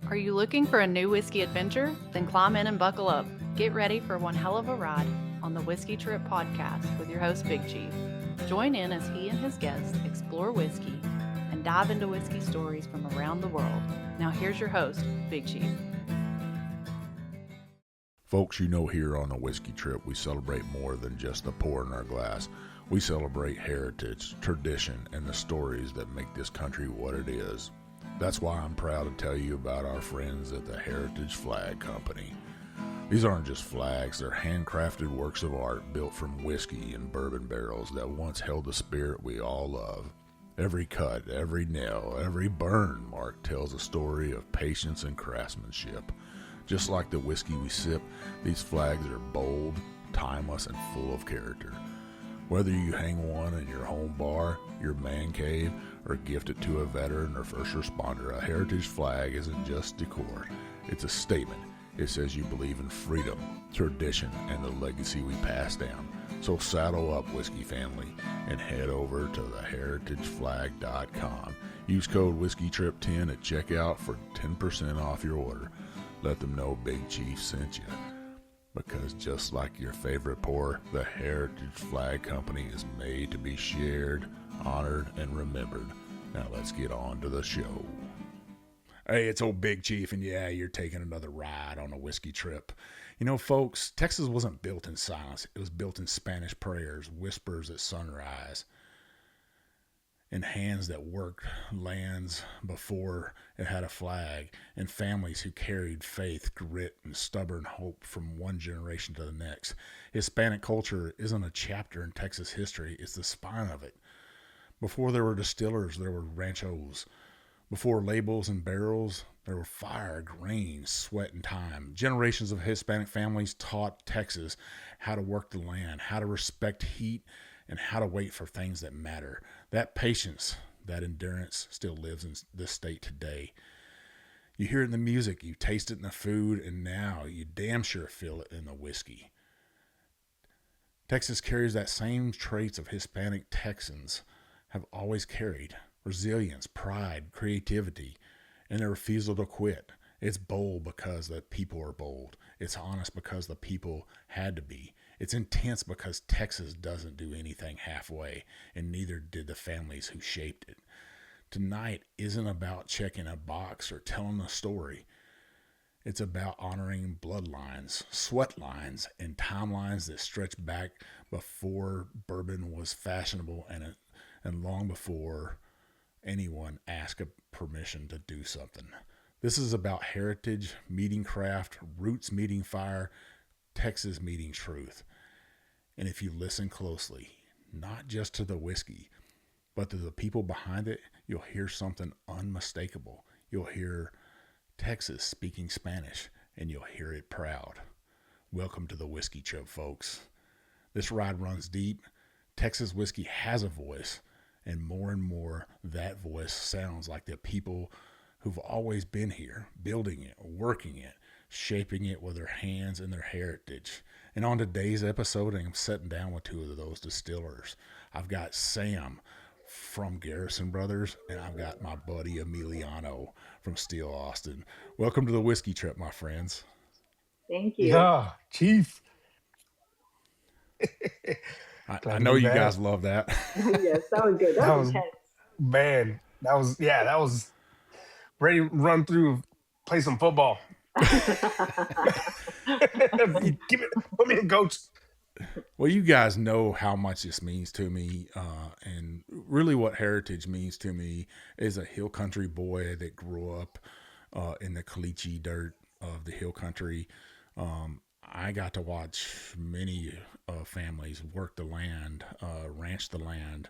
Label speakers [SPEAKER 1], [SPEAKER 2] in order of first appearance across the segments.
[SPEAKER 1] Are you looking for a new whiskey adventure? Then climb in and buckle up. Get ready for one hell of a ride on the Whiskey Trip podcast with your host, Big Chief. Join in as he and his guests explore whiskey and dive into whiskey stories from around the world. Now here's your host, Big Chief.
[SPEAKER 2] Folks, you know, here on the Whiskey Trip, we celebrate more than just the pour in our glass. We celebrate heritage, tradition, and the stories that make this country what it is. That's why I'm proud to tell you about our friends at the Heritage Flag Company. These aren't just flags, they're handcrafted works of art built from whiskey and bourbon barrels that once held the spirit we all love. Every cut, every nail, every burn mark tells a story of patience and craftsmanship. Just like the whiskey we sip, these flags are bold, timeless, and full of character. Whether you hang one in your home bar, your man cave, or gift it to a veteran or first responder, a heritage flag isn't just decor. It's a statement. It says you believe in freedom, tradition, and the legacy we pass down. So saddle up, whiskey family, and head over to theheritageflag.com. Use code WhiskeyTrip10 at checkout for 10% off your order. Let them know Big Chief sent you. Because just like your favorite pour, the Heritage Flag Company is made to be shared, honored, and remembered. Now let's get on to the show. Hey, it's old Big Chief, and yeah, you're taking another ride on a whiskey trip. You know, folks, Texas wasn't built in silence. It was built in Spanish prayers, whispers at sunrise, and hands that worked lands before it had a flag, and families who carried faith, grit, and stubborn hope from one generation to the next. Hispanic culture isn't a chapter in Texas history, it's the spine of it. Before there were distillers, there were ranchos. Before labels and barrels, there were fire, grain, sweat, and time. Generations of Hispanic families taught Texas how to work the land, how to respect heat, and how to wait for things that matter. That patience, that endurance still lives in this state today. You hear it in the music, you taste it in the food, and now you damn sure feel it in the whiskey. Texas carries that same traits of Hispanic Texans have always carried: resilience, pride, creativity, and a refusal to quit. It's bold because the people are bold. It's honest because the people had to be. It's intense because Texas doesn't do anything halfway, and neither did the families who shaped it. Tonight isn't about checking a box or telling a story. It's about honoring bloodlines, sweat lines, and timelines that stretch back before bourbon was fashionable and long before anyone asked permission to do something. This is about heritage meeting craft, roots meeting fire, Texas meeting truth. And if you listen closely, not just to the whiskey, but to the people behind it, you'll hear something unmistakable. You'll hear Texas speaking Spanish, and you'll hear it proud. Welcome to the Whiskey Trip, folks. This ride runs deep. Texas whiskey has a voice, and more that voice sounds like the people who've always been here, building it, working it, shaping it with their hands and their heritage. And on today's episode, I'm sitting down with two of those distillers. I've got Sam from Garrison Brothers, and I've got my buddy Emiliano from Steel Austin. Welcome to the Whiskey Trip, my friends.
[SPEAKER 3] Thank you.
[SPEAKER 4] Yeah, Chief.
[SPEAKER 2] I know you guys love that.
[SPEAKER 3] Yes, that was good. That was intense.
[SPEAKER 4] Man, that was ready to run through, play some football. Put me in, coach.
[SPEAKER 2] Well, you guys know how much this means to me, and really what heritage means to me is a hill country boy that grew up in the caliche dirt of the hill country. I got to watch many families work the land, ranch the land.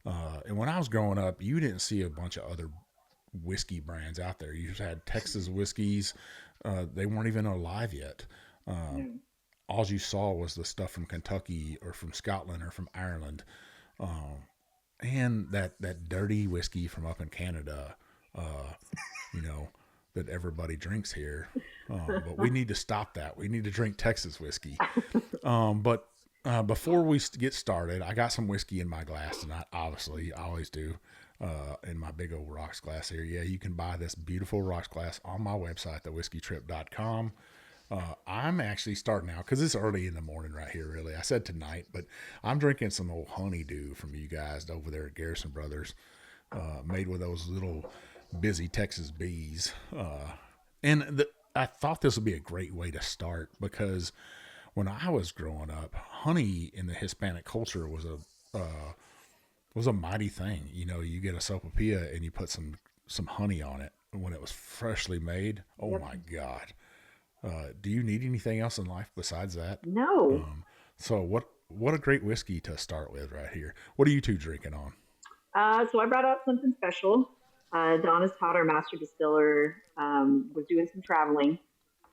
[SPEAKER 2] And when I was growing up, you didn't see a bunch of other whiskey brands out there. You just had Texas whiskeys. They weren't even alive yet. All you saw was the stuff from Kentucky or from Scotland or from Ireland. And that dirty whiskey from up in Canada, that everybody drinks here. But we need to stop that. We need to drink Texas whiskey. But before we get started, I got some whiskey in my glass tonight. Obviously, I always do. in my big old rocks glass here. Yeah, you can buy this beautiful rocks glass on my website, thewhiskeytrip.com. I'm actually starting out because it's early in the morning right here, really. I said tonight, but I'm drinking some old honeydew from you guys over there at Garrison Brothers, made with those little busy Texas bees. I thought this would be a great way to start because when I was growing up, honey in the Hispanic culture was a mighty thing. You know, you get a sopapilla and you put some honey on it when it was freshly made. Oh
[SPEAKER 3] Yep.
[SPEAKER 2] my God. Do you need anything else in life besides that?
[SPEAKER 3] No.
[SPEAKER 2] So what a great whiskey to start with right here. What are you two drinking on?
[SPEAKER 3] So I brought out something special. Donna's Todd, our master distiller, was doing some traveling,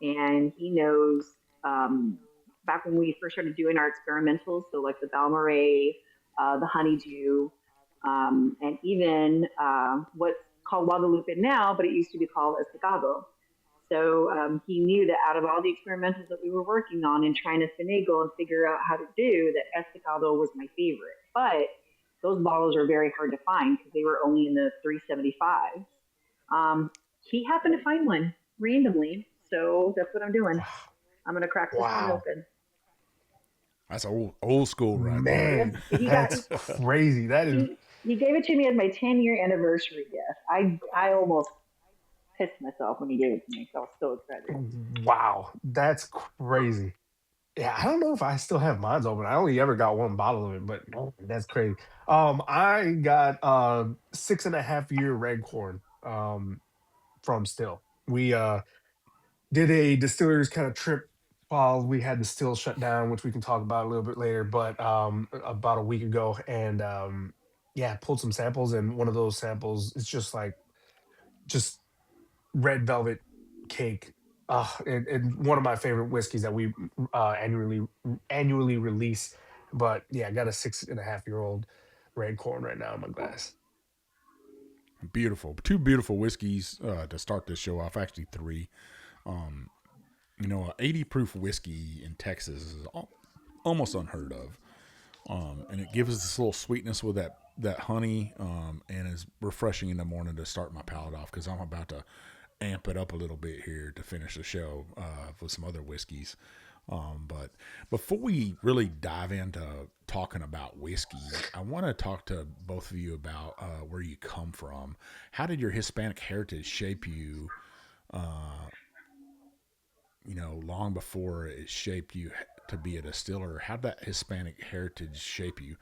[SPEAKER 3] and he knows back when we first started doing our experimentals, so like the Balmoral, the honeydew, and even what's called Guadalupe now, but it used to be called Estacado. So he knew that out of all the experimentals that we were working on and trying to finagle and figure out how to do, that Estacado was my favorite. But those bottles are very hard to find because they were only in the 375. He happened to find one randomly, so that's what I'm doing. I'm gonna crack this one
[SPEAKER 4] Wow.
[SPEAKER 3] open.
[SPEAKER 2] That's old school right there.
[SPEAKER 4] Man, that's crazy. That is
[SPEAKER 3] He gave it to me as my 10-year anniversary gift. I almost pissed myself when he gave it to me. So I was so excited.
[SPEAKER 4] wow. That's crazy. Yeah, I don't know if I still have mine open. I only ever got one bottle of it, but that's crazy. I got 6.5 year red corn from Still. We did a distillers kind of trip while we had the still shut down, which we can talk about a little bit later, but about a week ago. And yeah, pulled some samples, and one of those samples is just like just red velvet cake. And one of my favorite whiskeys that we annually release. But yeah, I got a 6.5 year old red corn right now in my glass.
[SPEAKER 2] Beautiful. Two beautiful whiskeys to start this show off. Actually, three. You know, a 80 proof whiskey in Texas is almost unheard of. And it gives us this little sweetness with that honey, and is refreshing in the morning to start my palate off because I'm about to amp it up a little bit here to finish the show with some other whiskeys. But before we really dive into talking about whiskey, I want to talk to both of you about where you come from. How did your Hispanic heritage shape you? You know, long before it shaped you to be a distiller, how did that Hispanic heritage shape you?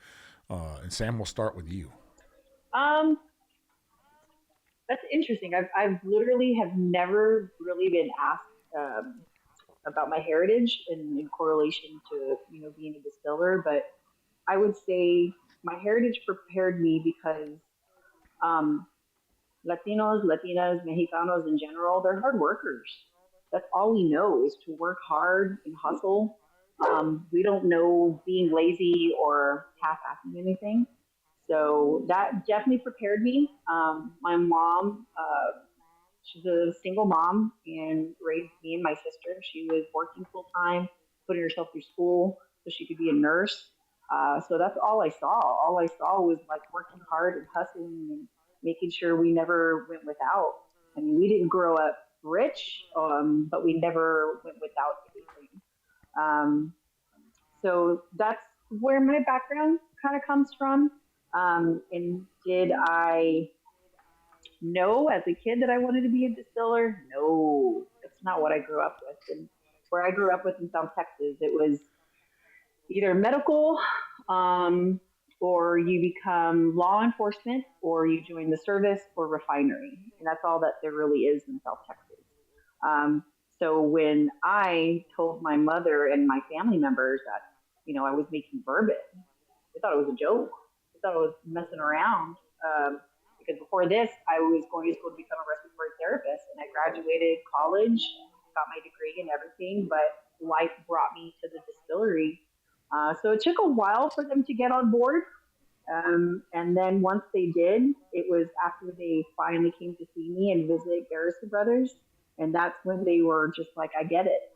[SPEAKER 2] And Sam, we'll start with you.
[SPEAKER 3] Um, that's interesting. I've literally have never really been asked about my heritage in correlation to being a distiller, but I would say my heritage prepared me because um, Latinos, Latinas, Mexicanos in general, they're hard workers. That's all we know is to work hard and hustle. We don't know being lazy or half-assing anything. So that definitely prepared me. My mom, she's a single mom and raised me and my sister. She was working full time, putting herself through school so she could be a nurse. So that's all I saw. All I saw was like working hard and hustling and making sure we never went without. I mean, we didn't grow up rich, but we never went without anything. Um, so that's where my background kind of comes from. And did I know as a kid that I wanted to be a distiller? No, that's not what I grew up with. And where I grew up with in South Texas, it was either medical, um, or you become law enforcement, or you join the service or refinery. And that's all that there really is in South Texas. Um, so when I told my mother and my family members that, I was making bourbon, they thought it was a joke. They thought I was messing around. Because before this, I was going to school to become a respiratory therapist, and I graduated college, got my degree and everything, but life brought me to the distillery. So it took a while for them to get on board. And then once they did, it was after they finally came to see me and visit Garrison Brothers. And that's when they were just like, I get it.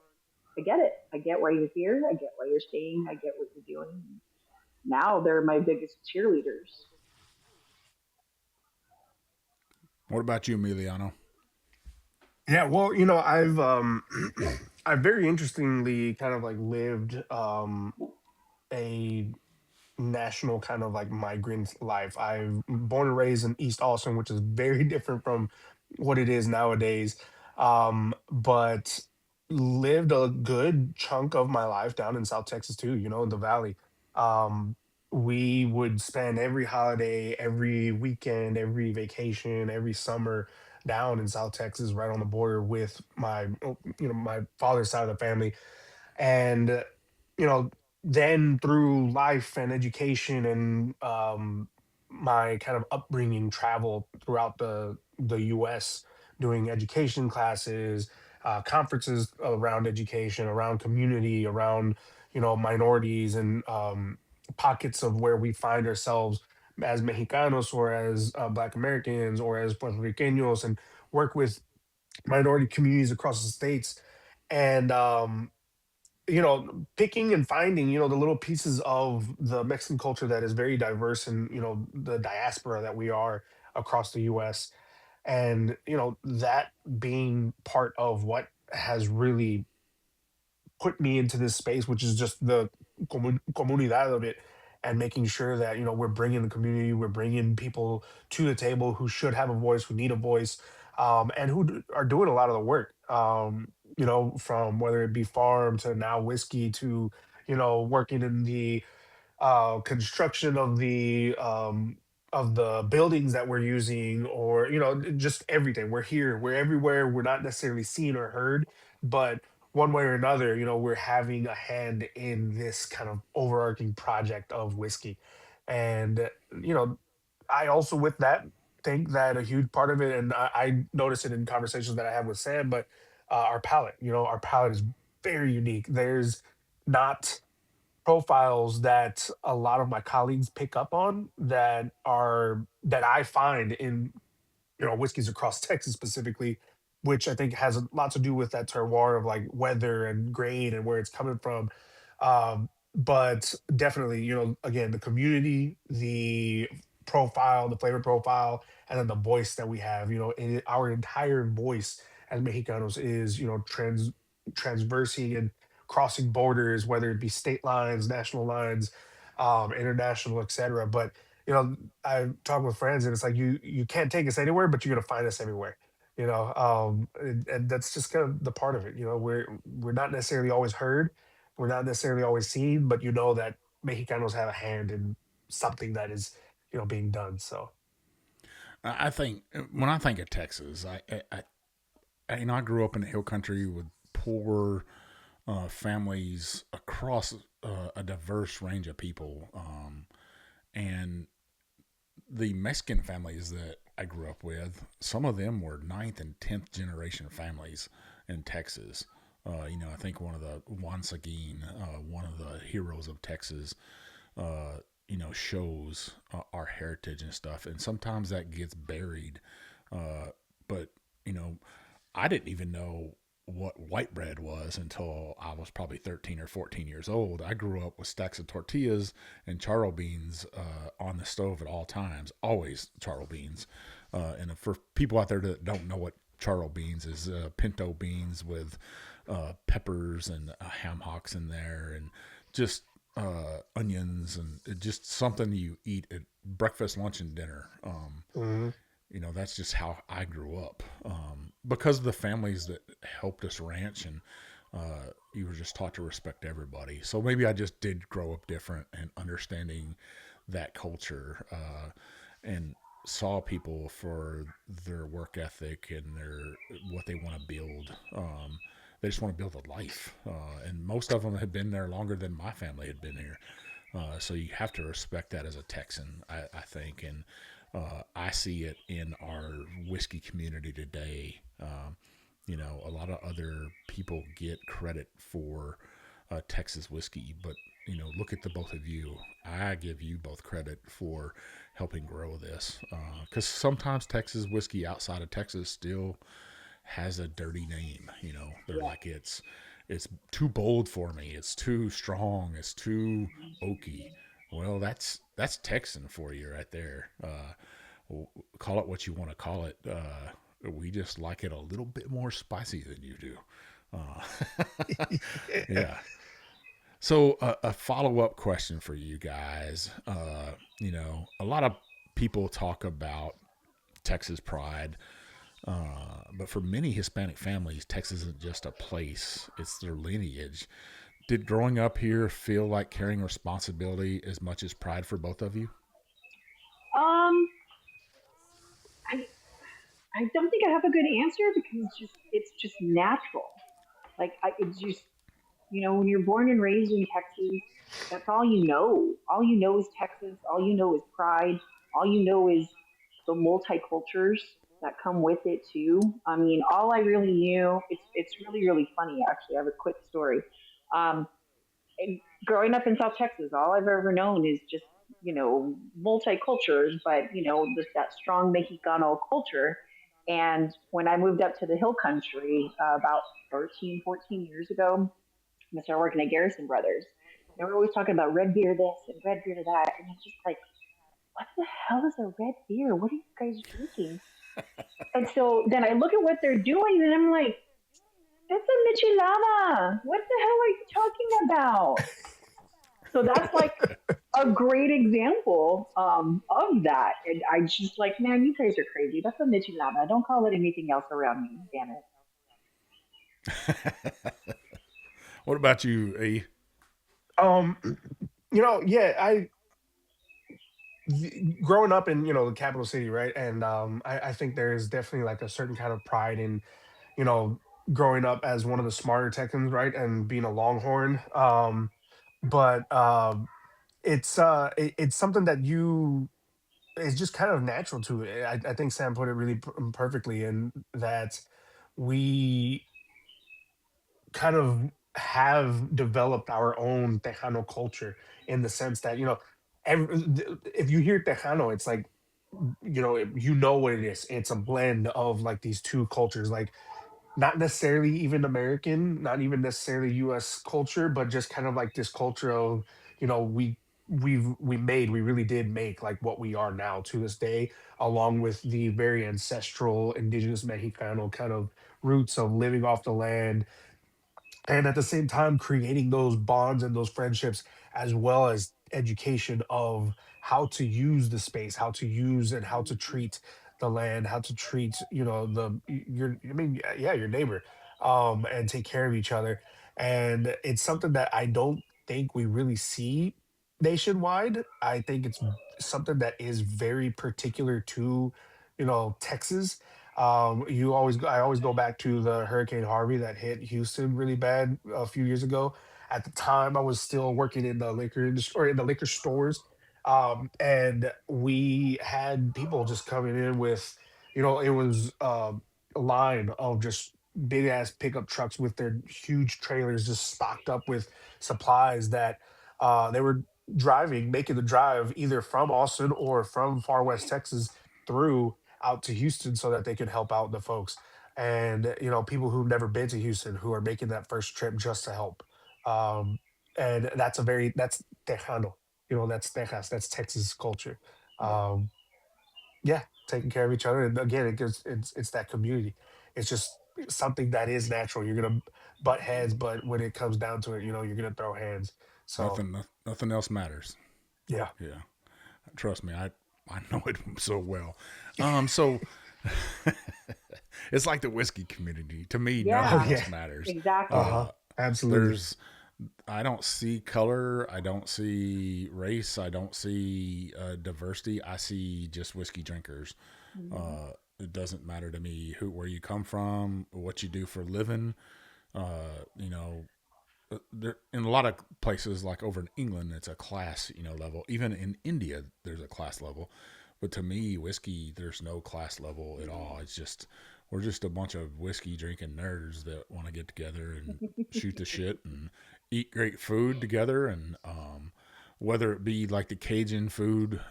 [SPEAKER 3] I get it. I get why you're here. I get why you're staying. I get what you're doing. Now they're my biggest cheerleaders.
[SPEAKER 2] What about you, Emiliano?
[SPEAKER 4] Yeah, well, I've very interestingly kind of like lived a national kind of like migrant life. I'm born and raised in East Austin, which is very different from what it is nowadays. But lived a good chunk of my life down in South Texas too, in the valley. Um, we would spend every holiday, every weekend, every vacation, every summer down in South Texas, right on the border with my father's side of the family. And you know then through life and education and my kind of upbringing, travel throughout the US doing education classes, conferences around education, around community, around minorities, and pockets of where we find ourselves as Mexicanos, or as Black Americans, or as Puerto Ricanos, and work with minority communities across the states. And picking and finding, the little pieces of the Mexican culture that is very diverse, and, the diaspora that we are across the US. And, that being part of what has really put me into this space, which is just the comunidad of it, and making sure that we're bringing the community, we're bringing people to the table who should have a voice, who need a voice, and who are doing a lot of the work. From whether it be farm to now whiskey to working in the construction of the buildings that we're using, or just everything. We're here, we're everywhere. We're not necessarily seen or heard, but one way or another, we're having a hand in this kind of overarching project of whiskey. And you know I also, with that, think that a huge part of it, and I notice it in conversations that I have with Sam, but our palate is very unique. There's not profiles that a lot of my colleagues pick up on that I find in whiskeys across Texas specifically, which I think has a lot to do with that terroir of like weather and grain and where it's coming from. But definitely, again, the community, the profile, the flavor profile, and then the voice that we have. Our entire voice as Mexicanos is transversing and crossing borders, whether it be state lines, national lines, international, etc. But you know, I talk with friends, and it's like you can't take us anywhere, but you're gonna find us everywhere. And that's just kind of the part of it. We're not necessarily always heard, we're not necessarily always seen, but that Mexicanos have a hand in something that is being done. So
[SPEAKER 2] I think when I think of Texas, I grew up in the hill country with poor families across a diverse range of people, and the Mexican families that I grew up with, some of them were ninth and 10th generation families in Texas. I think one of the Juan Seguin, one of the heroes of Texas, shows our heritage and stuff. And sometimes that gets buried. But, you know, I didn't even know what white bread was until I was probably 13 or 14 years old. I grew up with stacks of tortillas and charro beans on the stove at all times, always charro beans. And for people out there that don't know what charro beans is, pinto beans with peppers and ham hocks in there, and just onions, and just something you eat at breakfast, lunch, and dinner.
[SPEAKER 4] mhm.
[SPEAKER 2] That's just how I grew up, because of the families that helped us ranch, and you were just taught to respect everybody. So maybe I just did grow up different and understanding that culture, and saw people for their work ethic and their what they want to build. They just want to build a life, and most of them had been there longer than my family had been here. So you have to respect that as a Texan, I think, and I see it in our whiskey community today. A lot of other people get credit for Texas whiskey, but look at the both of you. I give you both credit for helping grow this, because sometimes Texas whiskey outside of Texas still has a dirty name. They're
[SPEAKER 3] Yeah.
[SPEAKER 2] like it's too bold for me. It's too strong. It's too oaky. Well, that's Texan for you right there. call it what you want to call it. We just like it a little bit more spicy than you do.
[SPEAKER 4] Yeah.
[SPEAKER 2] Yeah. So a follow up question for you guys. A lot of people talk about Texas pride, but for many Hispanic families, Texas isn't just a place; it's their lineage. Did growing up here feel like carrying responsibility as much as pride for both of you?
[SPEAKER 3] Um, I I don't think I have a good answer because it's just natural. Like it's just when you're born and raised in Texas, that's all you know. All you know is Texas. All you know is pride. All you know is the multicultures that come with it too. I mean, all I really knew. It's really funny actually. I have a quick story. Um, and growing up in South Texas, all I've ever known is just multicultures, but that strong Mexicano culture. And when I moved up to the Hill Country about 13, 14 years ago, I started working at Garrison Brothers. And we're always talking about red beer this and red beer that. And I'm just like, what the hell is a red beer? What are you guys drinking? And so then I look at what they're doing and I'm like, that's a michelada. What the hell are you talking about? So that's like a great example of that. And I just like, man, you guys are crazy. That's a michelada. Don't call it anything else around me. Damn it.
[SPEAKER 2] What about you, A?
[SPEAKER 4] Um, yeah, growing up in the capital city, right? And I think there is definitely like a certain kind of pride in you know growing up as one of the smarter Texans, right, and being a Longhorn. But it's something that you it's just kind of natural to it. I think Sam put it really perfectly in that we kind of have developed our own Tejano culture in the sense that if you hear Tejano, it's like you know what it is. It's a blend of like these two cultures, like not necessarily even American, not even necessarily US culture, but just kind of like this culture of, we really did make like what we are now to this day, along with the very ancestral indigenous Mexicano kind of roots of living off the land, and at the same time creating those bonds and those friendships, as well as education of how to use the space, how to use and how to treat the land, how to treat your yeah, your neighbor, and take care of each other. And it's something that I don't think we really see nationwide. I think it's something that is very particular to Texas. I always go back to the Hurricane Harvey that hit Houston really bad a few years ago. At the time, I was still working in the liquor industry or in the liquor stores, and we had people just coming in with, it was a line of just big ass pickup trucks with their huge trailers just stocked up with supplies that they were making the drive either from Austin or from far west Texas through out to Houston so that they could help out the folks. And people who've never been to Houston who are making that first trip just to help. Um, and that's Tejano. That's Tejas. That's Texas culture.
[SPEAKER 3] Yep.
[SPEAKER 4] Um, yeah, taking care of each other. And again, it's that community. It's just something that is natural. You're gonna butt heads, but when it comes down to it, you're gonna throw hands. So
[SPEAKER 2] Nothing else matters.
[SPEAKER 4] yeah.
[SPEAKER 2] Yeah, trust me, I know it so well. So it's like the whiskey community. To me,
[SPEAKER 4] Oh
[SPEAKER 2] nothing
[SPEAKER 3] Yeah,
[SPEAKER 2] else
[SPEAKER 4] yeah.
[SPEAKER 2] matters.
[SPEAKER 3] exactly.
[SPEAKER 4] Uh-huh.
[SPEAKER 2] Uh,
[SPEAKER 4] Absolutely.
[SPEAKER 2] there's I don't see color. I don't see race. I don't see diversity. I see just whiskey drinkers.
[SPEAKER 3] Hmm.
[SPEAKER 2] It doesn't matter to me where you come from, what you do for a living. Uh, you know, there in a lot of places, like over in England, it's a class level. Even in India, there's a class level. But to me, whiskey, there's no class level at all. It's just we're just a bunch of whiskey drinking nerds that want to get together and shoot the shit and eat great food together. And whether it be like the Cajun food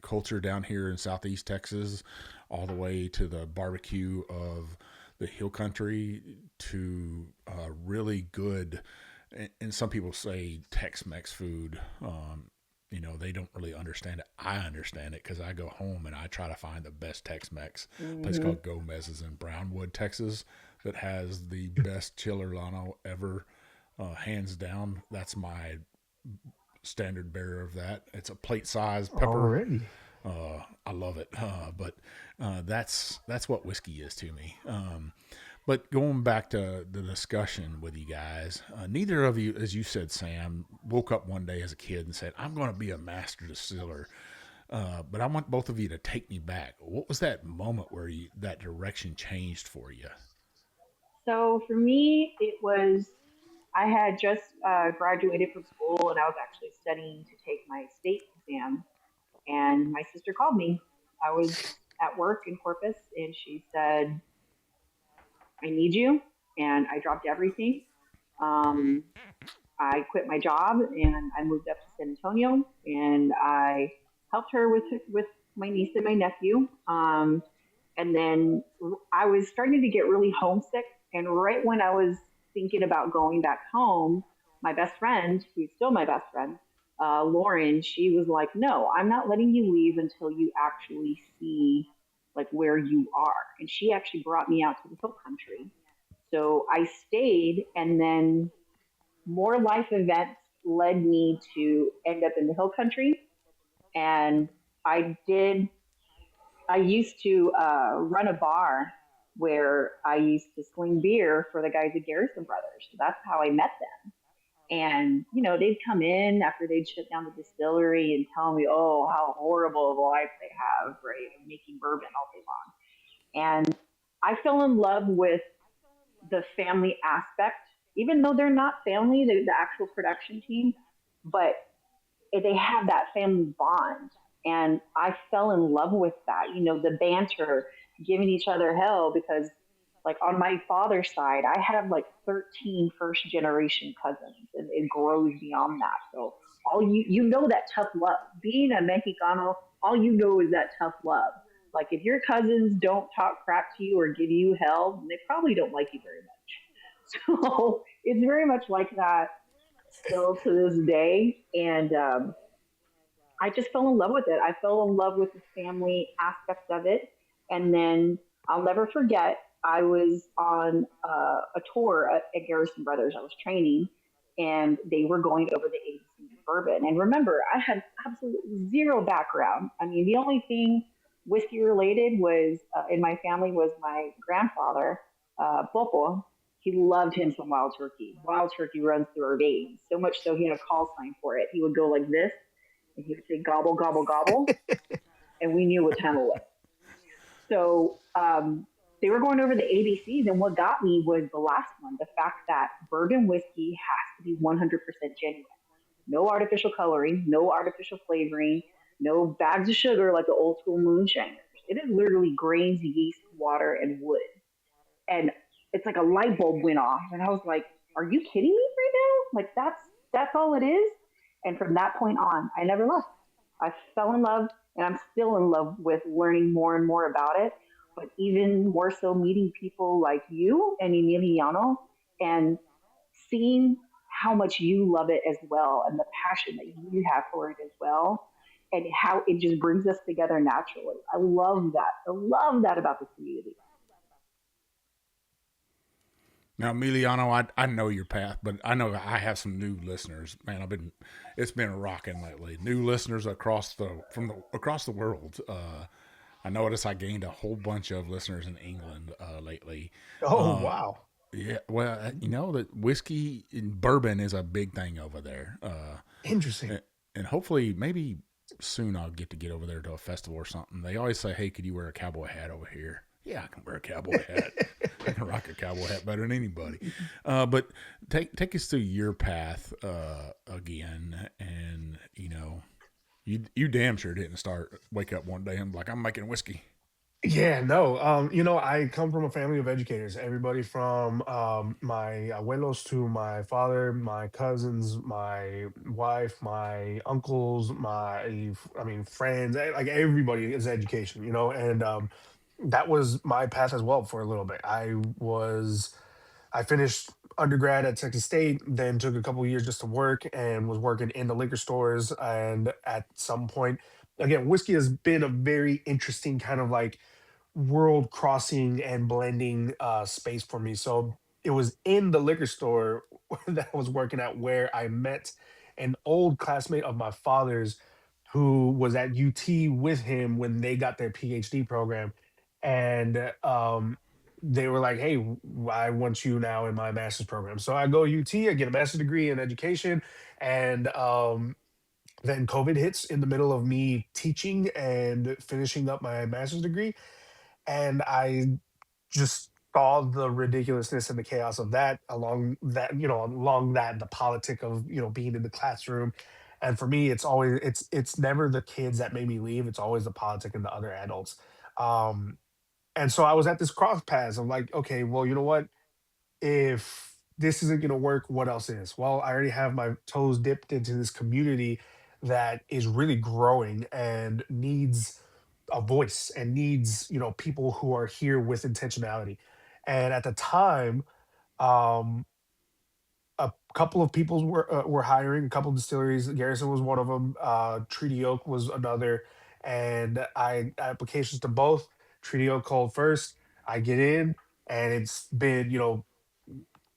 [SPEAKER 2] culture down here in Southeast Texas, all the way to the barbecue of the hill country to really good, and some people say Tex-Mex food. they don't really understand it. I understand it because I go home and I try to find the best Tex-Mex. Place
[SPEAKER 3] Hmm.
[SPEAKER 2] called Gomez's in Brownwood, Texas, that has the best chiller lano ever, hands down. That's my standard bearer of that. It's a plate size pepper.
[SPEAKER 4] Already.
[SPEAKER 2] I love it, but that's what whiskey is to me. But going back to the discussion with you guys, neither of you, as you said, Sam, woke up one day as a kid and said, "I'm going to be a master distiller." But I want both of you to take me back. What was that moment where that direction changed for you?
[SPEAKER 3] So for me, it was I had just graduated from school and I was actually studying to take my state exam. And my sister called me. I was at work in Corpus and she said, I need you. And I dropped everything. Um, I quit my job and I moved up to San Antonio and I helped her with my niece and my nephew. And then I was starting to get really homesick. And right when I was thinking about going back home, my best friend, who's still my best friend, Lauren, she was like, "No, I'm not letting you leave until you actually see like where you are." And she actually brought me out to the hill country. So I stayed, and then more life events led me to end up in the hill country. And I did I used to run a bar where I used to sling beer for the guys at Garrison Brothers. So that's how I met them. And, they'd come in after they'd shut down the distillery and tell me, oh, how horrible of a life they have, right? Making bourbon all day long. And I fell in love with the family aspect, even though they're not family, the actual production team, but they have that family bond. And I fell in love with that, the banter, giving each other hell because like on my father's side, I have like 13 first generation cousins and it grows beyond that. So all that tough love. Being a Mexicano, all you know is that tough love. Like if your cousins don't talk crap to you or give you hell, they probably don't like you very much. So it's very much like that still to this day. And I just fell in love with it. I fell in love with the family aspect of it. And then I'll never forget, I was on a tour at Garrison Brothers. I was training, and they were going over the ABCs of bourbon. And remember, I had absolutely zero background. I mean, the only thing whiskey related was in my family was my grandfather, Popo. He loved him some wild turkey. Wild turkey runs through our veins, so much so he had a call sign for it. He would go like this and he would say gobble, gobble, gobble, and we knew what time it was. So they were going over the ABCs, and what got me was the last one, the fact that bourbon whiskey has to be 100% genuine. No artificial coloring, no artificial flavoring, no bags of sugar like the old school moonshiners. It is literally grains, yeast, water, and wood. And it's like a light bulb went off, and I was like, "Are you kidding me right now? Like that's all it is." And from that point on, I never left. I fell in love, and I'm still in love with learning more and more about it. But even more so, meeting people like you and Emiliano, and seeing how much you love it as well, and the passion that you have for it as well, and how it just brings us together naturally. I love that. I love that about the community.
[SPEAKER 2] Now, Emiliano, I know your path, but I know I have some new listeners. Man, it's been rocking lately. New listeners across the world. I noticed I gained a whole bunch of listeners in England lately.
[SPEAKER 4] Oh,
[SPEAKER 2] Uh,
[SPEAKER 4] wow.
[SPEAKER 2] yeah, well, that whiskey and bourbon is a big thing over there.
[SPEAKER 4] Interesting.
[SPEAKER 2] And, and hopefully, maybe soon I'll get over there to a festival or something. They always say, "Hey, could you wear a cowboy hat over here?" Yeah, I can wear a cowboy hat. I can rock a cowboy hat better than anybody. But take us through your path again, and you damn sure didn't wake up one day and be like, "I'm making whiskey."
[SPEAKER 4] Yeah, no. I come from a family of educators. Everybody from my abuelos to my father, my cousins, my wife, my uncles, I mean, friends, like everybody is education, and that was my path as well for a little bit. I finished undergrad at Texas State, then took a couple of years just to work and was working in the liquor stores. And at some point, again, whiskey has been a very interesting kind of like world crossing and blending space for me. So it was in the liquor store that I was working at where I met an old classmate of my father's who was at UT with him when they got their PhD program. And they were like, hey, I want you now in my master's program. So I go UT, I get a master's degree in education. And then COVID hits in the middle of me teaching and finishing up my master's degree, and I just saw the ridiculousness and the chaos of that along that the politic of being in the classroom. And for me, it's never the kids that made me leave. It's always the politic and the other adults. Um, and so I was at this cross paths. I'm like, okay, well, you know what? If this isn't going to work, what else is? Well, I already have my toes dipped into this community that is really growing and needs a voice and needs, people who are here with intentionality. And at the time, um, a couple of people were hiring, a couple of distilleries. Garrison was one of them. Treaty Oak was another, and I applications to both. Treaty Oak called first. I get in, and it's been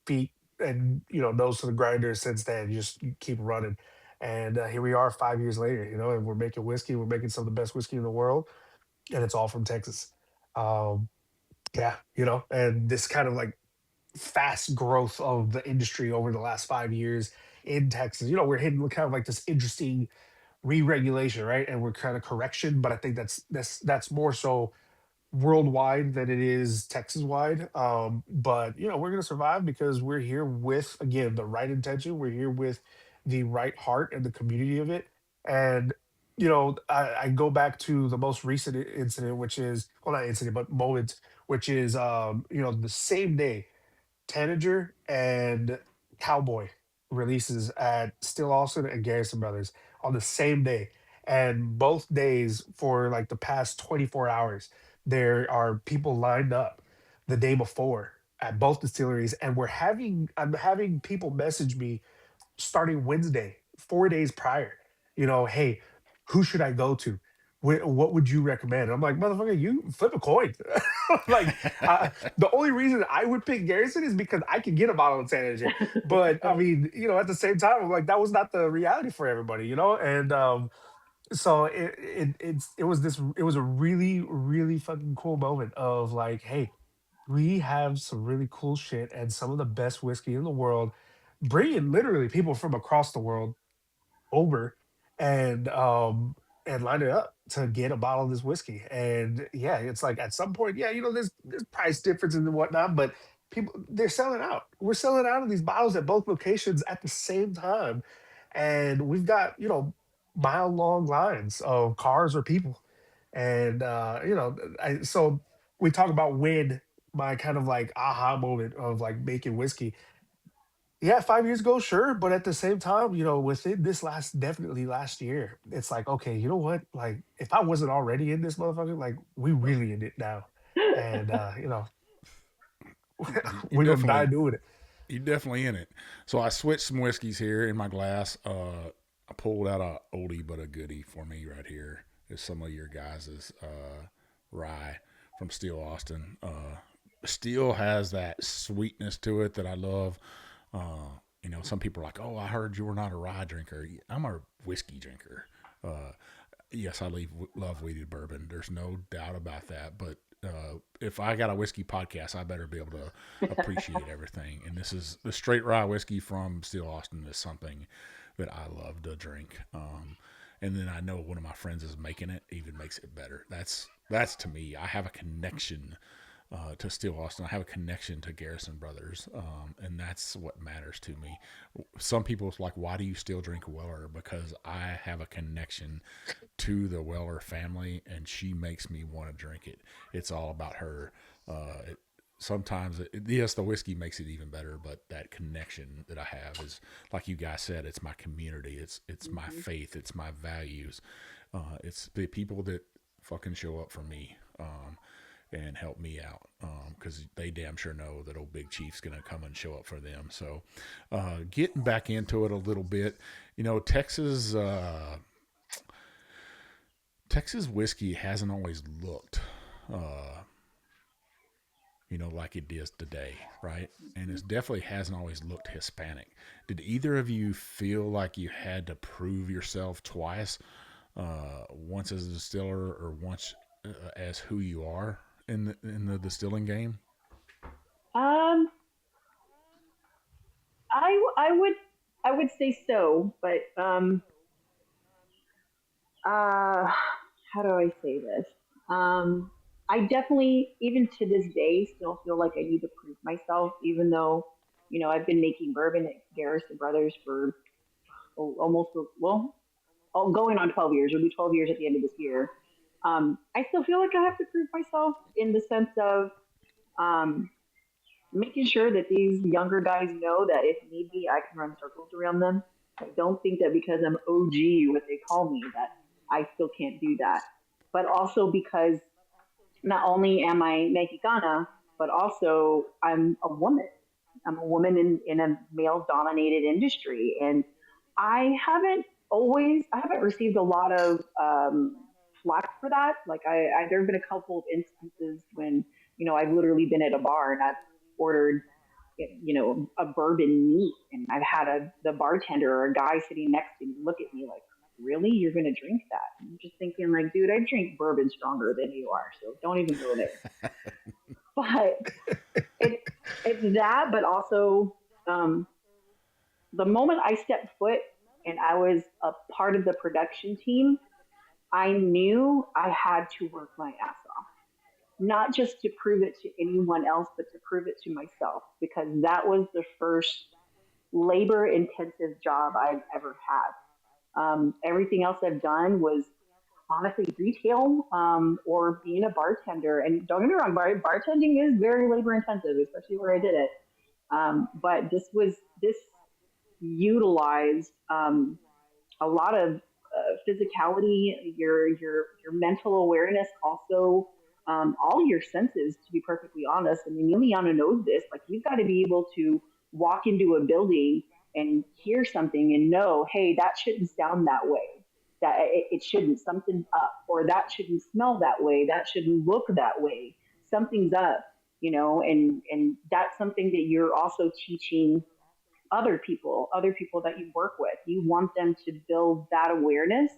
[SPEAKER 4] feet and nose to the grinder since then. You just keep running, and here we are 5 years later. And we're making whiskey. We're making some of the best whiskey in the world, and it's all from Texas. Um, yeah, and this kind of like fast growth of the industry over the last 5 years in Texas. We're hitting kind of like this interesting re-regulation, right? And we're kind of correction, but I think that's more so worldwide than it is Texas wide. But we're gonna survive because we're here with again the right intention. We're here with the right heart and the community of it. And I go back to the most recent incident, which is well not incident but moment, which is the same day Tanager and Cowboy releases at Still Austin and Garrison Brothers on the same day. And both days for like the past 24 hours, there are people lined up the day before at both distilleries. And I'm having people message me starting Wednesday, 4 days prior. Hey, who should I go to? What would you recommend? I'm like, motherfucker, you flip a coin. like, the only reason I would pick Garrison is because I can get a bottle of San Jose. But I mean, at the same time, I'm like, that was not the reality for everybody. And so it was a really, really fucking cool moment of like, hey, we have some really cool shit and some of the best whiskey in the world, bringing literally people from across the world over and line it up to get a bottle of this whiskey. And yeah, it's like at some point, yeah, there's price differences and whatnot, but people they're selling out. We're selling out of these bottles at both locations at the same time. And we've got, mile long lines of cars or people. And so we talk about when my kind of like aha moment of like making whiskey. Yeah, 5 years ago, sure, but at the same time, within this definitely last year, it's like, okay, you know what? Like, if I wasn't already in this motherfucker, like, we really in it now, and
[SPEAKER 2] You
[SPEAKER 4] we're gonna die
[SPEAKER 2] definitely,
[SPEAKER 4] doing it.
[SPEAKER 2] you definitely in it. So I switched some whiskeys here in my glass. I pulled out a oldie but a goodie for me right here. Is some of your guys's rye from Steel Austin. Steel has that sweetness to it that I love. Some people are like, "Oh, I heard you were not a rye drinker." I'm a whiskey drinker. Uh, yes, love weeded bourbon. There's no doubt about that. But if I got a whiskey podcast, I better be able to appreciate everything. And this is the straight rye whiskey from Steel Austin is something that I love to drink. And then I know one of my friends is making it, even makes it better. That's to me. I have a connection to Steel Austin. I have a connection to Garrison Brothers, and that's what matters to me. Some people are like, why do you still drink Weller? Because I have a connection to the Weller family, and she makes me want to drink it. It's all about her. Sometimes, yes, the whiskey makes it even better, but that connection that I have is, like you guys said, it's my community. It's my faith. It's my values. It's the people that fucking show up for me. and help me out because they damn sure know that old Big Chief's going to come and show up for them. So, getting back into it a little bit, Texas whiskey hasn't always looked, uh, like it is today, right? And it definitely hasn't always looked Hispanic. Did either of you feel like you had to prove yourself twice, once as a distiller or once as who you are in the distilling game?
[SPEAKER 3] Um, I would say so, but uh, how do I say this? Um, I definitely, even to this day, still feel like I need to prove myself, even though, I've been making bourbon at Garrison Brothers for almost, well, going on 12 years. It'll be 12 years at the end of this year. I still feel like I have to prove myself in the sense of um, making sure that these younger guys know that if need be, I can run circles around them. I don't think that because I'm OG, what they call me, that I still can't do that. But also because not only am I Mexicana, but also I'm a woman. I'm a woman in a male dominated industry. And I haven't received a lot of flack for that. Like there have been a couple of instances when, I've literally been at a bar and I've ordered, a bourbon neat and I've had the bartender or a guy sitting next to me look at me like, really? You're going to drink that? And I'm just thinking like, dude, I drink bourbon stronger than you are. So don't even go there. But it, it's that, but also um, the moment I stepped foot and I was a part of the production team, I knew I had to work my ass off. Not just to prove it to anyone else, but to prove it to myself, because that was the first labor intensive job I've ever had. Everything else I've done was honestly retail or being a bartender. And don't get me wrong, bartending is very labor intensive, especially where I did it. But this utilized a lot of physicality, your mental awareness, also all your senses. To be perfectly honest, I mean, Emiliano knows this. Like you've got to be able to walk into a building and hear something and know, hey, that shouldn't sound that way. That it shouldn't. Something's up, or that shouldn't smell that way. That shouldn't look that way. Something's up, and that's something that you're also teaching other people that you work with. You want them to build that awareness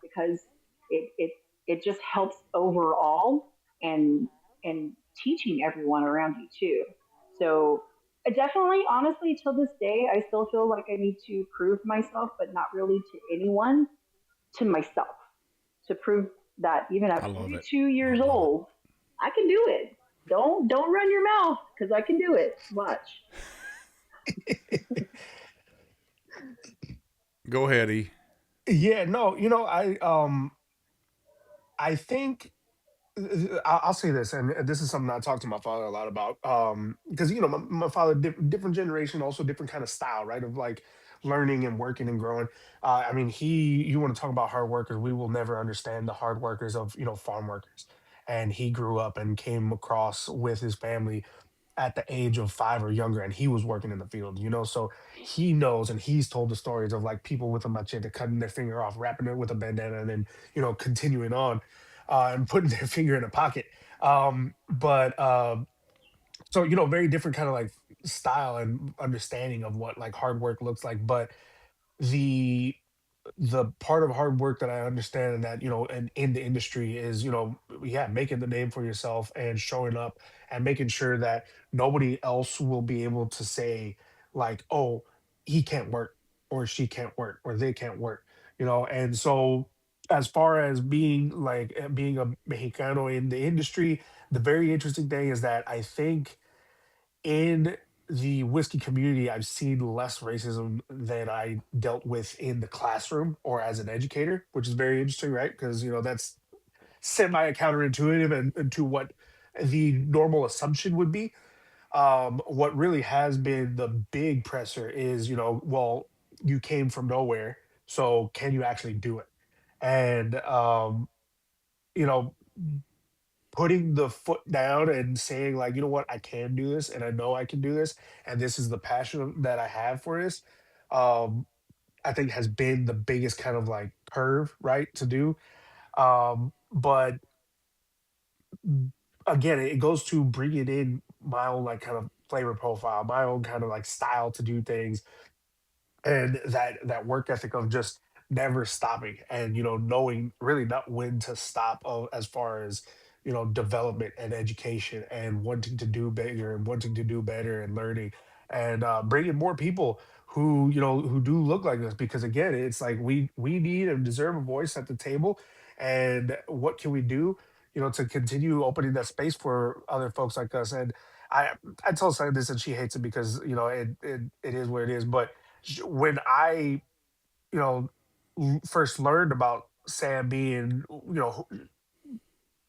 [SPEAKER 3] because it it it just helps overall and and teaching everyone around you too. So I definitely, honestly, till this day, I still feel like I need to prove myself, but not really to anyone, to myself, to prove that even
[SPEAKER 2] I
[SPEAKER 3] at
[SPEAKER 2] love it.
[SPEAKER 3] 42
[SPEAKER 2] I
[SPEAKER 3] years
[SPEAKER 2] love it.
[SPEAKER 3] old, I can do it. Don't run your mouth because I can do it. Watch.
[SPEAKER 2] Go ahead, E.
[SPEAKER 4] Yeah, no, I think I'll say this, and this is something I talk to my father a lot about. Because my father, different generation, also different kind of style, right? Of like learning and working and growing. I mean, you want to talk about hard workers? We will never understand the hard workers of farm workers. And he grew up and came across with his family at the age of 5 or younger, and he was working in the field, so he knows, and he's told the stories of like people with a machete cutting their finger off, wrapping it with a bandana, and then continuing on, and putting their finger in a pocket. But so very different kind of like style and understanding of what like hard work looks like. But the the part of hard work that I understand, and that and in the industry is, yeah, making the name for yourself and showing up and making sure that nobody else will be able to say like, oh, he can't work, or she can't work, or they can't work. And so, as far as being like being a Mexicano in the industry, the very interesting thing is that I think in the whiskey community, I've seen less racism than I dealt with in the classroom or as an educator, which is very interesting, right? Because that's semi counterintuitive, and to what the normal assumption would be. What really has been the big pressure is, well, you came from nowhere, so can you actually do it? And you know, putting the foot down and saying like, you know what, I can do this, and I know I can do this, and this is the passion that I have for this. Um, I think has been the biggest kind of like curve, right, to do. But again, it goes to bringing in my own like kind of flavor profile, my own kind of like style to do things, and that work ethic of just never stopping, and knowing really not when to stop, as far as development and education, and wanting to do bigger and wanting to do better and learning, and bringing more people who who do look like us, because again, it's like we need and deserve a voice at the table. And what can we do to continue opening that space for other folks like us? And i I tell Sally this, and she hates it because it is what it is. But when I, you know, first learned about Sam being,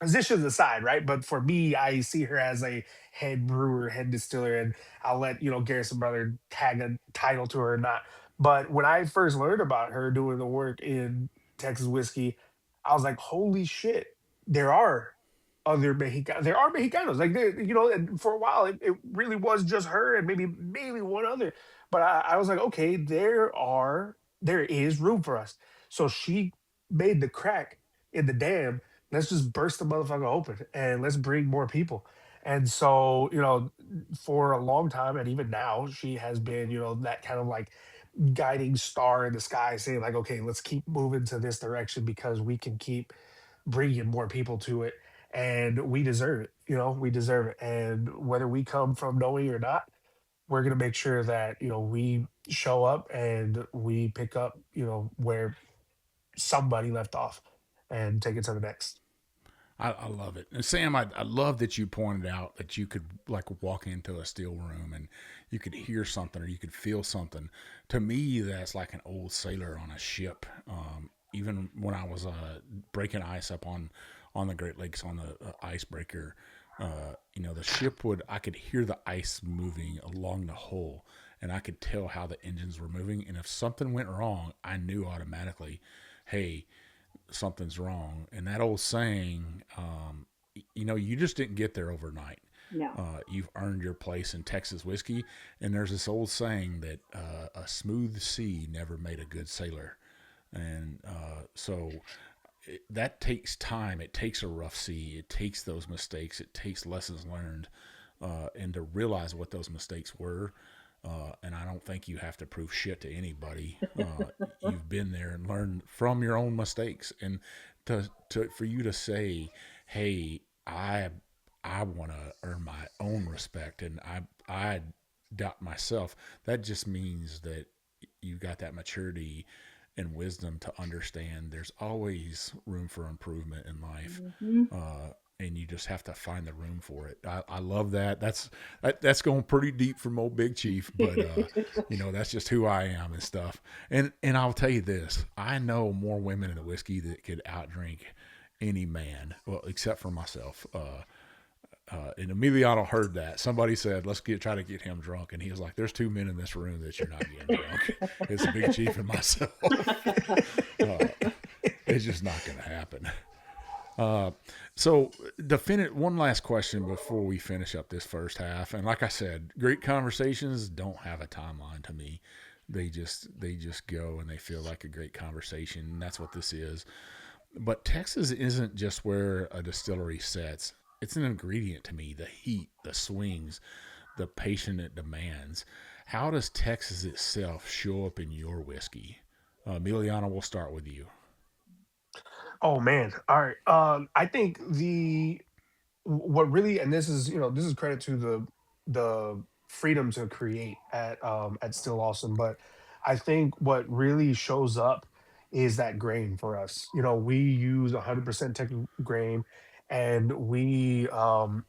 [SPEAKER 4] positions aside, right? But for me, I see her as a head brewer, head distiller, and I'll let Garrison Brother tag a title to her or not. But when I first learned about her doing the work in Texas whiskey, I was like, holy shit! There are there are Mexicanos, like and for a while it really was just her and maybe one other. But I was like, okay, there is room for us. So she made the crack in the dam. Let's just burst the motherfucker open and let's bring more people. And so, for a long time, and even now, she has been, that kind of like guiding star in the sky, saying like, okay, let's keep moving to this direction because we can keep bringing more people to it, and we deserve it. We deserve it. And whether we come from knowing or not, we're going to make sure that we show up and we pick up where somebody left off and take it to the next.
[SPEAKER 2] I love it. And Sam, I love that you pointed out that you could like walk into a steel room and you could hear something or you could feel something. To me, that's like an old sailor on a ship. Even when I was breaking ice up on the Great Lakes on the icebreaker, the ship I could hear the ice moving along the hull, and I could tell how the engines were moving. And if something went wrong, I knew automatically, hey, something's wrong. And that old saying, you just didn't get there overnight.
[SPEAKER 3] No.
[SPEAKER 2] You've earned your place in Texas whiskey. And there's this old saying that a smooth sea never made a good sailor. And so that takes time. It takes a rough sea. It takes those mistakes. It takes lessons learned, and to realize what those mistakes were. And I don't think you have to prove shit to anybody. You've been there and learned from your own mistakes. And for you to say, "Hey, I want to earn my own respect," and I doubt myself. That just means that you got that maturity and wisdom to understand there's always room for improvement in life.
[SPEAKER 3] Mm-hmm.
[SPEAKER 2] And you just have to find the room for it. I love that. That's going pretty deep from old Big Chief, but that's just who I am and stuff. And I'll tell you this: I know more women in the whiskey that could outdrink any man, well, except for myself. And Emiliano heard that. Somebody said, "Let's try to get him drunk," and he was like, "There's two men in this room that you're not getting drunk. It's Big Chief and myself. It's just not going to happen." So one last question before we finish up this first half. And like I said, great conversations don't have a timeline to me. They just go and they feel like a great conversation. And that's what this is. But Texas isn't just where a distillery sets. It's an ingredient to me. The heat, the swings, the patience it demands. How does Texas itself show up in your whiskey? Emiliano, we'll start with you.
[SPEAKER 4] Oh man. All right. I think what really, and this is credit to the freedom to create at Still Awesome. But I think what really shows up is that grain for us. We use 100% technical grain, and we operate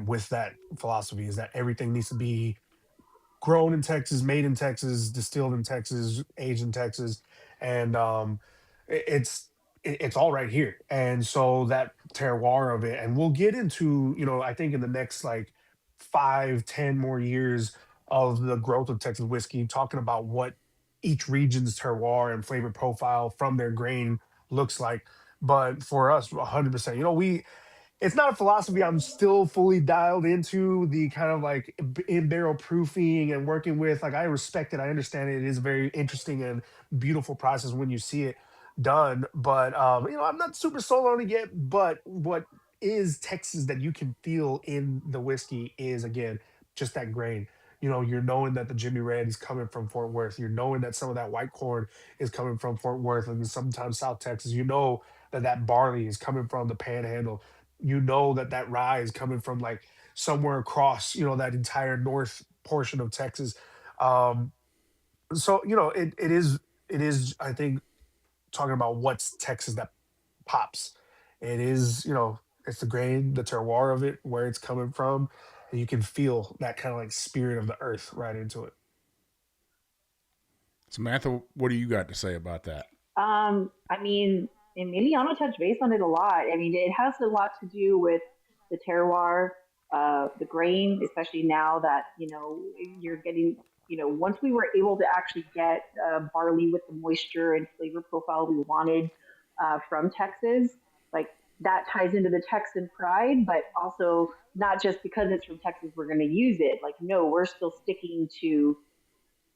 [SPEAKER 4] with that philosophy, is that everything needs to be grown in Texas, made in Texas, distilled in Texas, aged in Texas, and it's it's all right here. And so that terroir of it, and we'll get into I think in the next like 5, 10 more years of the growth of Texas whiskey, talking about what each region's terroir and flavor profile from their grain looks like. But for us, 100%. It's not a philosophy I'm still fully dialed into, the kind of like in barrel proofing and working with. Like, I respect it, I understand it. It is a very interesting and beautiful process when you see it done. But I'm not super sold on it yet. But what is Texas that you can feel in the whiskey is, again, just that grain. You're knowing that the Jimmy Red is coming from Fort Worth. You're knowing that some of that white corn is coming from Fort Worth and sometimes South Texas. That barley is coming from the Panhandle. That rye is coming from like somewhere across that entire north portion of Texas. um so it is, I think, talking about what's Texas that pops. It is, it's the grain, the terroir of it, where it's coming from, and you can feel that kind of like spirit of the earth right into it.
[SPEAKER 2] Samantha, what do you got to say about that?
[SPEAKER 3] I mean, Emiliano touched base on it a lot. I mean, it has a lot to do with the terroir, the grain, especially now that, you're getting, once we were able to actually get barley with the moisture and flavor profile we wanted from Texas, like that ties into the Texan pride, but also not just because it's from Texas, we're going to use it. Like, no, we're still sticking to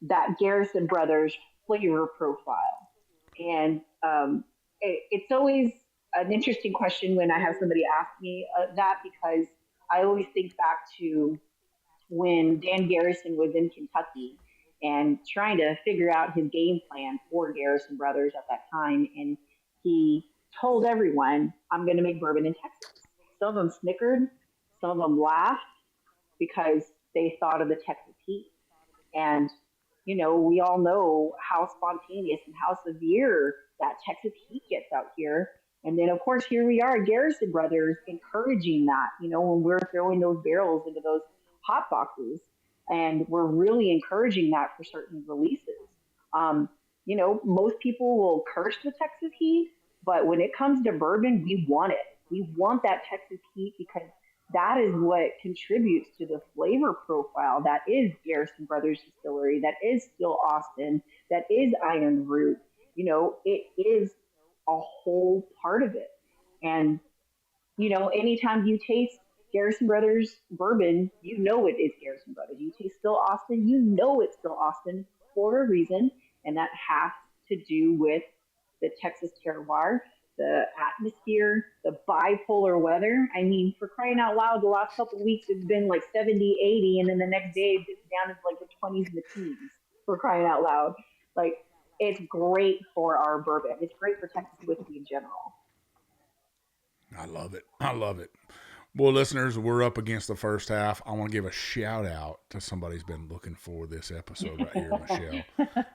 [SPEAKER 3] that Garrison Brothers flavor profile. And it's always an interesting question when I have somebody ask me that, because I always think back to when Dan Garrison was in Kentucky and trying to figure out his game plan for Garrison Brothers at that time. And he told everyone, I'm going to make bourbon in Texas. Some of them snickered, some of them laughed because they thought of the Texas heat. And we all know how spontaneous and how severe that Texas heat gets out here. And then, of course, here we are, Garrison Brothers, encouraging that, when we're throwing those barrels into those hot boxes. And we're really encouraging that for certain releases. Most people will curse the Texas heat, but when it comes to bourbon, we want it. We want that Texas heat because that is what contributes to the flavor profile that is Garrison Brothers Distillery, that is still Austin, that is Iron Root. It is a whole part of it. And, anytime you taste Garrison Brothers bourbon, it is Garrison Brothers. You taste Still Austin, it's Still Austin for a reason. And that has to do with the Texas terroir, the atmosphere, the bipolar weather. I mean, for crying out loud, the last couple of weeks it's been like 70, 80, and then the next day it's down into like the 20s and the teens, for crying out loud. Like, it's great for our bourbon. It's great for Texas whiskey in general.
[SPEAKER 2] I love it. I love it. Well, listeners, we're up against the first half. I want to give a shout out to somebody who's been looking for this episode right here, Michelle.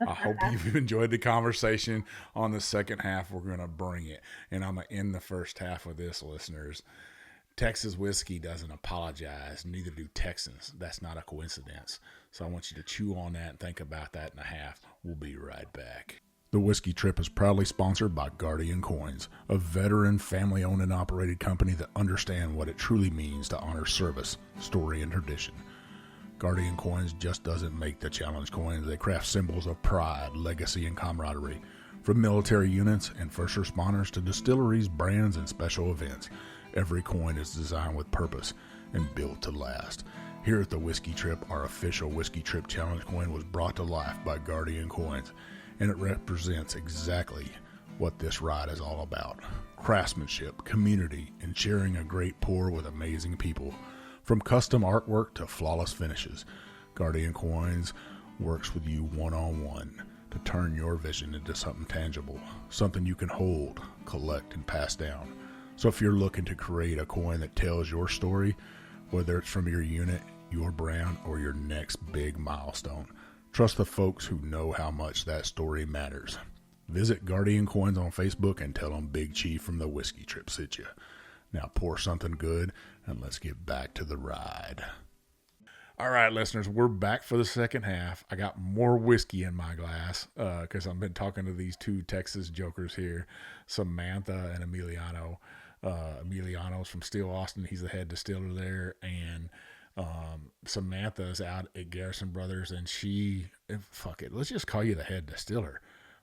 [SPEAKER 2] I hope you've enjoyed the conversation. On the second half, we're going to bring it. And I'm going to end the first half with this, listeners. Texas whiskey doesn't apologize. Neither do Texans. That's not a coincidence. So I want you to chew on that and think about that in a half. We'll be right back. The Whiskey Trip is proudly sponsored by Guardian Coins, a veteran, family-owned and operated company that understand what it truly means to honor service, story, and tradition. Guardian Coins just doesn't make the challenge coins. They craft symbols of pride, legacy, and camaraderie. From military units and first responders to distilleries, brands, and special events, every coin is designed with purpose and built to last. Here at the Whiskey Trip, our official Whiskey Trip Challenge coin was brought to life by Guardian Coins, and it represents exactly what this ride is all about. Craftsmanship, community, and sharing a great pour with amazing people. From custom artwork to flawless finishes, Guardian Coins works with you one-on-one to turn your vision into something tangible, something you can hold, collect, and pass down. So if you're looking to create a coin that tells your story, whether it's from your unit, your brand, or your next big milestone, trust the folks who know how much that story matters. Visit Guardian Coins on Facebook and tell them Big Chief from the Whiskey Trip sent you. Now pour something good and let's get back to the ride. All right, listeners, we're back for the second half. I got more whiskey in my glass because I've been talking to these two Texas jokers here, Samantha and Emiliano. Emiliano's from Still Austin. He's the head distiller there, and Samantha's out at Garrison Brothers, and fuck it, let's just call you the head distiller.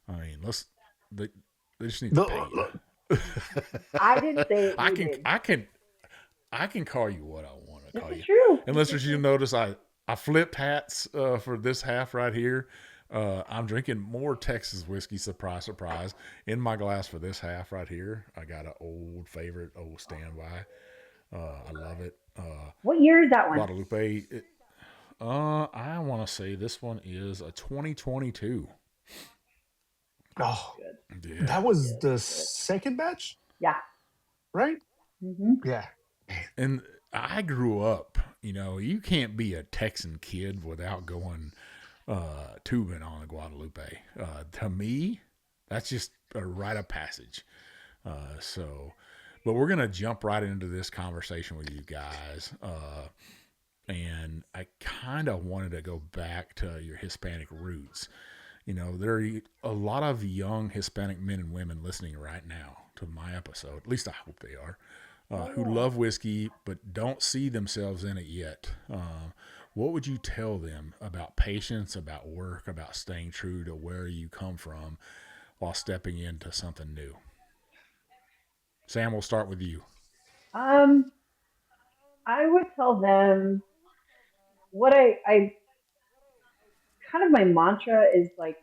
[SPEAKER 2] I mean, they just need to pay you.
[SPEAKER 3] I didn't say it.
[SPEAKER 2] I
[SPEAKER 3] You
[SPEAKER 2] can
[SPEAKER 3] did.
[SPEAKER 2] I can I can call you what I want to
[SPEAKER 3] This
[SPEAKER 2] call
[SPEAKER 3] is
[SPEAKER 2] you.
[SPEAKER 3] true.
[SPEAKER 2] And
[SPEAKER 3] This is
[SPEAKER 2] listeners, you
[SPEAKER 3] true.
[SPEAKER 2] notice I flipped hats for this half right here. I'm drinking more Texas whiskey, surprise, surprise, in my glass for this half right here. I got an old favorite, old standby. I love it.
[SPEAKER 3] What year is that one?
[SPEAKER 2] Guadalupe. I want to say this one is a 2022.
[SPEAKER 4] Oh,
[SPEAKER 3] Good.
[SPEAKER 2] Yeah.
[SPEAKER 4] that was
[SPEAKER 3] Good.
[SPEAKER 4] the
[SPEAKER 3] Good.
[SPEAKER 4] second batch,
[SPEAKER 3] Yeah.
[SPEAKER 4] right?
[SPEAKER 3] Hmm.
[SPEAKER 4] Yeah.
[SPEAKER 2] And I grew up, you can't be a Texan kid without going tubing on a Guadalupe. To me, that's just a rite of passage. So, but we're going to jump right into this conversation with you guys. And I kind of wanted to go back to your Hispanic roots. There are a lot of young Hispanic men and women listening right now to my episode. At least I hope they are.
[SPEAKER 3] Oh
[SPEAKER 2] Who
[SPEAKER 3] yeah.
[SPEAKER 2] love whiskey but don't see themselves in it yet. What would you tell them about patience, about work, about staying true to where you come from while stepping into something new? Sam, we'll start with you.
[SPEAKER 3] Um, I would tell them what I kind of my mantra is like,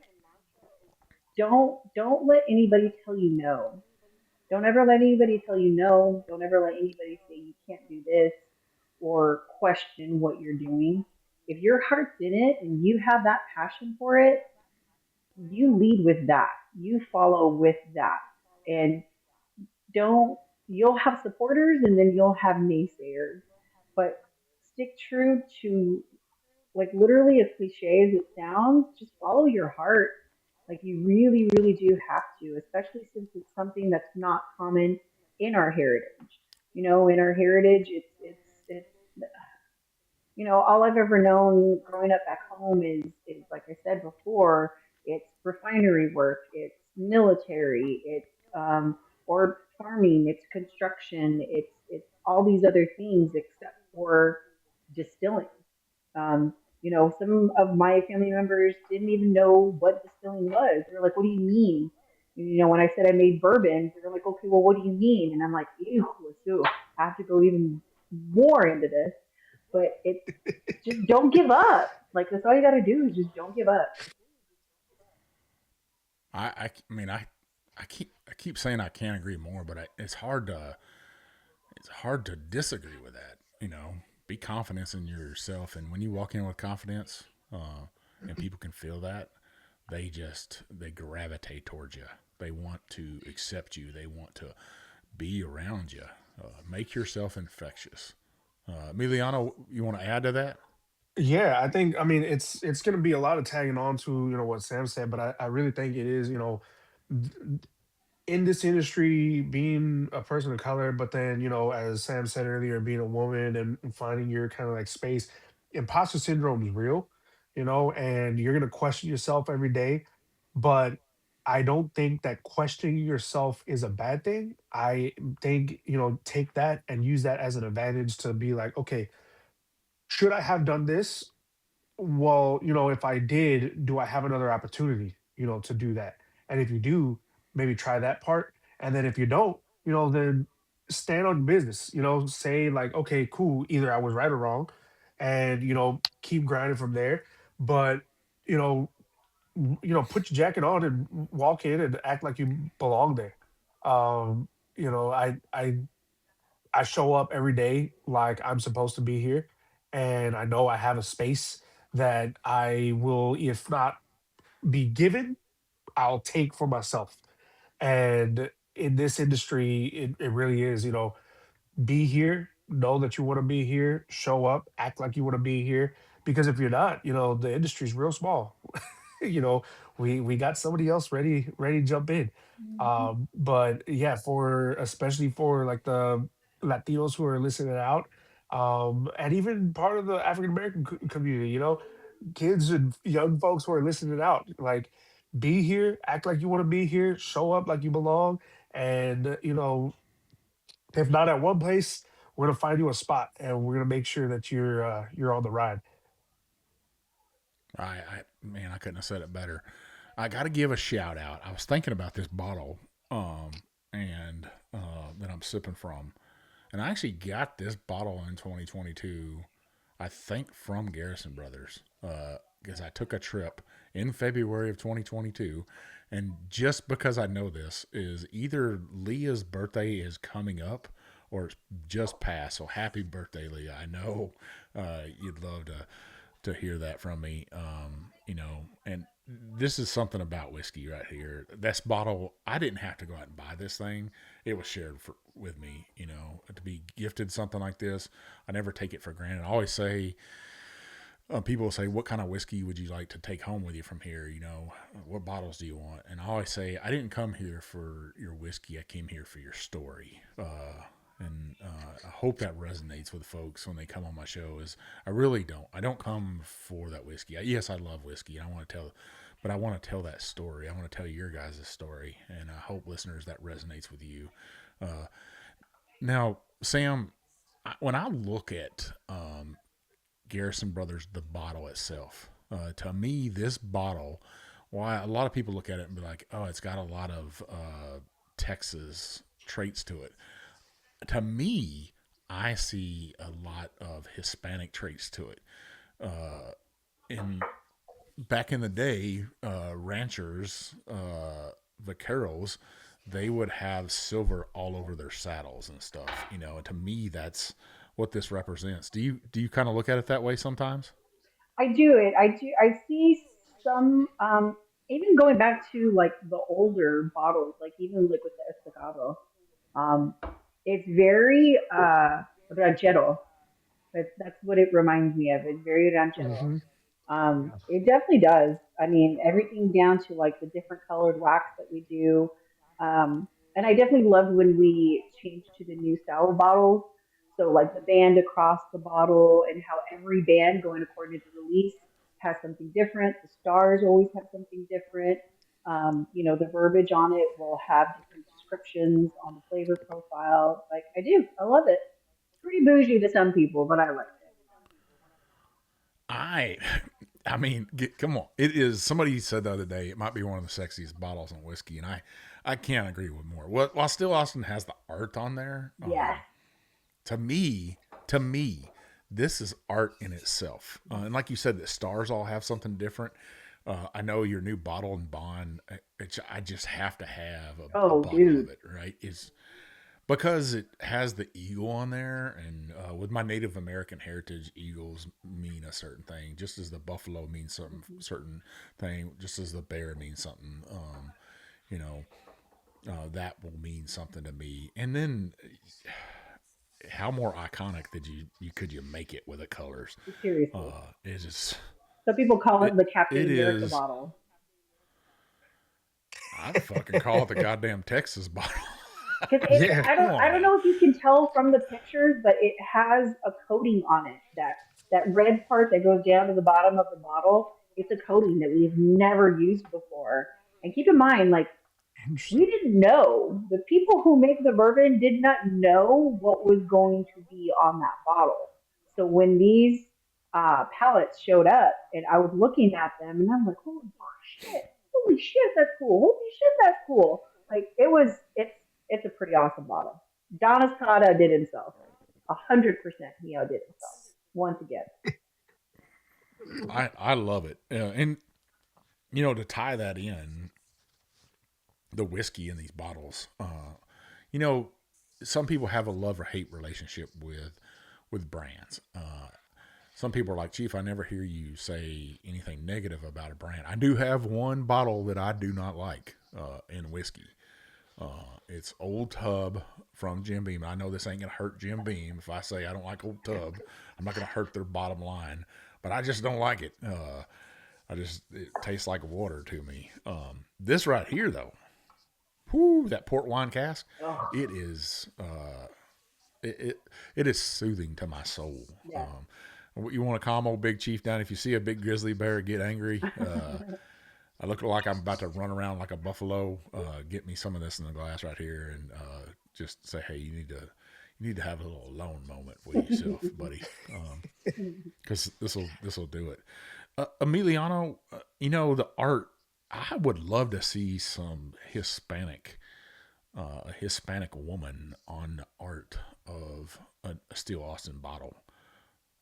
[SPEAKER 3] don't let anybody tell you no. Don't ever let anybody tell you no. Don't ever let anybody say you can't do this or question what you're doing. If your heart's in it and you have that passion for it, you lead with that. You follow with that. And don't, you'll have supporters and then you'll have naysayers. But stick true to, like, literally as cliche as it sounds, just follow your heart. Like, you really, really do have to, especially since it's something that's not common in our heritage. In our heritage, it's all I've ever known growing up back home is like I said before, it's refinery work, it's military, it's or farming, it's construction, it's all these other things except for distilling. Some of my family members didn't even know what distilling was. They're like, "What do you mean?" When I said I made bourbon, they're like, "Okay, well, what do you mean?" And I'm like, "Ew, so I have to go even more into this." But it's just don't give up. Like that's all you got to do is just don't give up.
[SPEAKER 2] I mean, I keep saying I can't agree more, but it's hard to disagree with that. Be confident in yourself, and when you walk in with confidence, and people can feel that, they gravitate towards you. They want to accept you. They want to be around you. Make yourself infectious. Emiliano, you want to add to that?
[SPEAKER 4] Yeah, I mean it's gonna be a lot of tagging on to, what Sam said, but I really think it is, in this industry, being a person of color, but then, as Sam said earlier, being a woman and finding your kind of like space, imposter syndrome is real, and you're gonna question yourself every day. But I don't think that questioning yourself is a bad thing. I think, take that and use that as an advantage to be like, okay, should I have done this? Well, if I did, do I have another opportunity, to do that? And if you do, maybe try that part. And then if you don't, then stand on business, say like, okay, cool, either I was right or wrong, and keep grinding from there. But you know, put your jacket on and walk in and act like you belong there. Um, I show up every day like I'm supposed to be here, and I know I have a space that I will, if not be given, I'll take for myself. And in this industry, it really is, be here, know that you want to be here, show up, act like you want to be here. Because if you're not, the industry's real small. you know, we got somebody else ready to jump in.
[SPEAKER 3] Hmm.
[SPEAKER 4] But yeah, for especially for like the Latinos who are listening out, and even part of the African American community, kids and young folks who are listening out, like be here, act like you want to be here, show up like you belong, and if not at one place, we're gonna find you a spot, and we're gonna make sure that you're on the ride.
[SPEAKER 2] Man, I couldn't have said it better. I got to give a shout out. I was thinking about this bottle, and that I'm sipping from. And I actually got this bottle in 2022, I think from Garrison Brothers, because I took a trip in February of 2022. And just because I know this is either Leah's birthday is coming up or it's just passed. So happy birthday, Leah. I know you'd love to hear that from me. And this is something about whiskey right here. This bottle, I didn't have to go out and buy this thing. It was shared with me, to be gifted something like this. I never take it for granted. I always say, people say, what kind of whiskey would you like to take home with you from here? What bottles do you want? And I always say, I didn't come here for your whiskey. I came here for your story. And I hope that resonates with folks when they come on my show. I really don't. I don't come for that whiskey. Yes, I love whiskey. I want to tell that story. I want to tell your guys' story, and I hope listeners that resonates with you. Now, Sam, when I look at Garrison Brothers, the bottle itself, to me, this bottle, why a lot of people look at it and be like, oh, it's got a lot of Texas traits to it. To me, I see a lot of Hispanic traits to it. Back in the day, ranchers, vaqueros, they would have silver all over their saddles and stuff. And to me, that's what this represents. Do you kind of look at it that way sometimes?
[SPEAKER 3] I do it. I do. I see some, even going back to like the older bottles, like even like with the Estacado. Um, it's very ranchero. That's what it reminds me of. It's very ranchero.
[SPEAKER 4] Hmm.
[SPEAKER 3] It definitely does. I mean, everything down to like the different colored wax that we do. And I definitely loved when we changed to the new style of bottles. So like the band across the bottle and how every band going according to the release has something different. The stars always have something different. The verbiage on it will have different descriptions on the flavor profile. Like I do. I love it. Pretty bougie to some people, but I like
[SPEAKER 2] I, I mean, come on. It is. Somebody said the other day it might be one of the sexiest bottles on whiskey, and I can't agree with more. While Still Austin has the art on there,
[SPEAKER 3] it. Yes.
[SPEAKER 2] to me, this is art in itself. And like you said, the stars all have something different. I know your new bottle and bond. I just have to have a
[SPEAKER 3] Oh,
[SPEAKER 2] bottle of
[SPEAKER 3] dude.
[SPEAKER 2] it, right? It's because it has the eagle on there, and with my Native American heritage, eagles mean a certain thing, just as the buffalo means some certain thing, just as the bear means something. You know, that will mean something to me. And then, how more iconic did you could you make it with the colors?
[SPEAKER 3] Seriously.
[SPEAKER 2] It's just
[SPEAKER 3] Some people call it
[SPEAKER 2] it
[SPEAKER 3] the Captain
[SPEAKER 2] it
[SPEAKER 3] America
[SPEAKER 2] is.
[SPEAKER 3] bottle.
[SPEAKER 2] I'd fucking call it the goddamn Texas bottle.
[SPEAKER 3] Because
[SPEAKER 4] Yeah.
[SPEAKER 2] Come
[SPEAKER 3] I
[SPEAKER 2] on
[SPEAKER 3] don't
[SPEAKER 2] now.
[SPEAKER 3] know if you can tell from the pictures, but it has a coating on it. That red part that goes down to the bottom of the bottle, it's a coating that we've never used before. And keep in mind, like we
[SPEAKER 4] Interesting.
[SPEAKER 3] didn't know. The people who make the bourbon did not know what was going to be on that bottle. So when these pallets showed up, and I was looking at them, and I'm like, shit, holy shit, that's cool. Holy shit, that's cool. Like it's a pretty awesome bottle. Don Escada did himself. 100% he outdid himself once again.
[SPEAKER 2] I love it, and to tie that in, the whiskey in these bottles. You know, some people have a love or hate relationship with brands. Some people are like, Chief, I never hear you say anything negative about a brand. I do have one bottle that I do not like in whiskey. It's Old Tub from Jim Beam. I know this ain't gonna hurt Jim Beam if I say I don't like Old Tub. I'm not gonna hurt their bottom line, but I just don't like it. It tastes like water to me. This right here though, whoo, that port wine cask,
[SPEAKER 3] Oh,
[SPEAKER 2] it is it it, it is soothing to my soul.
[SPEAKER 3] yes.
[SPEAKER 2] You want to calm old Big Chief down? If you see a big grizzly bear get angry, I look like I'm about to run around like a buffalo. Get me some of this in the glass right here, and just say, hey, you need to have a little alone moment with yourself, buddy, because this will do it. Emiliano, the art. I would love to see some Hispanic a Hispanic woman on the art of a Steel Austin bottle.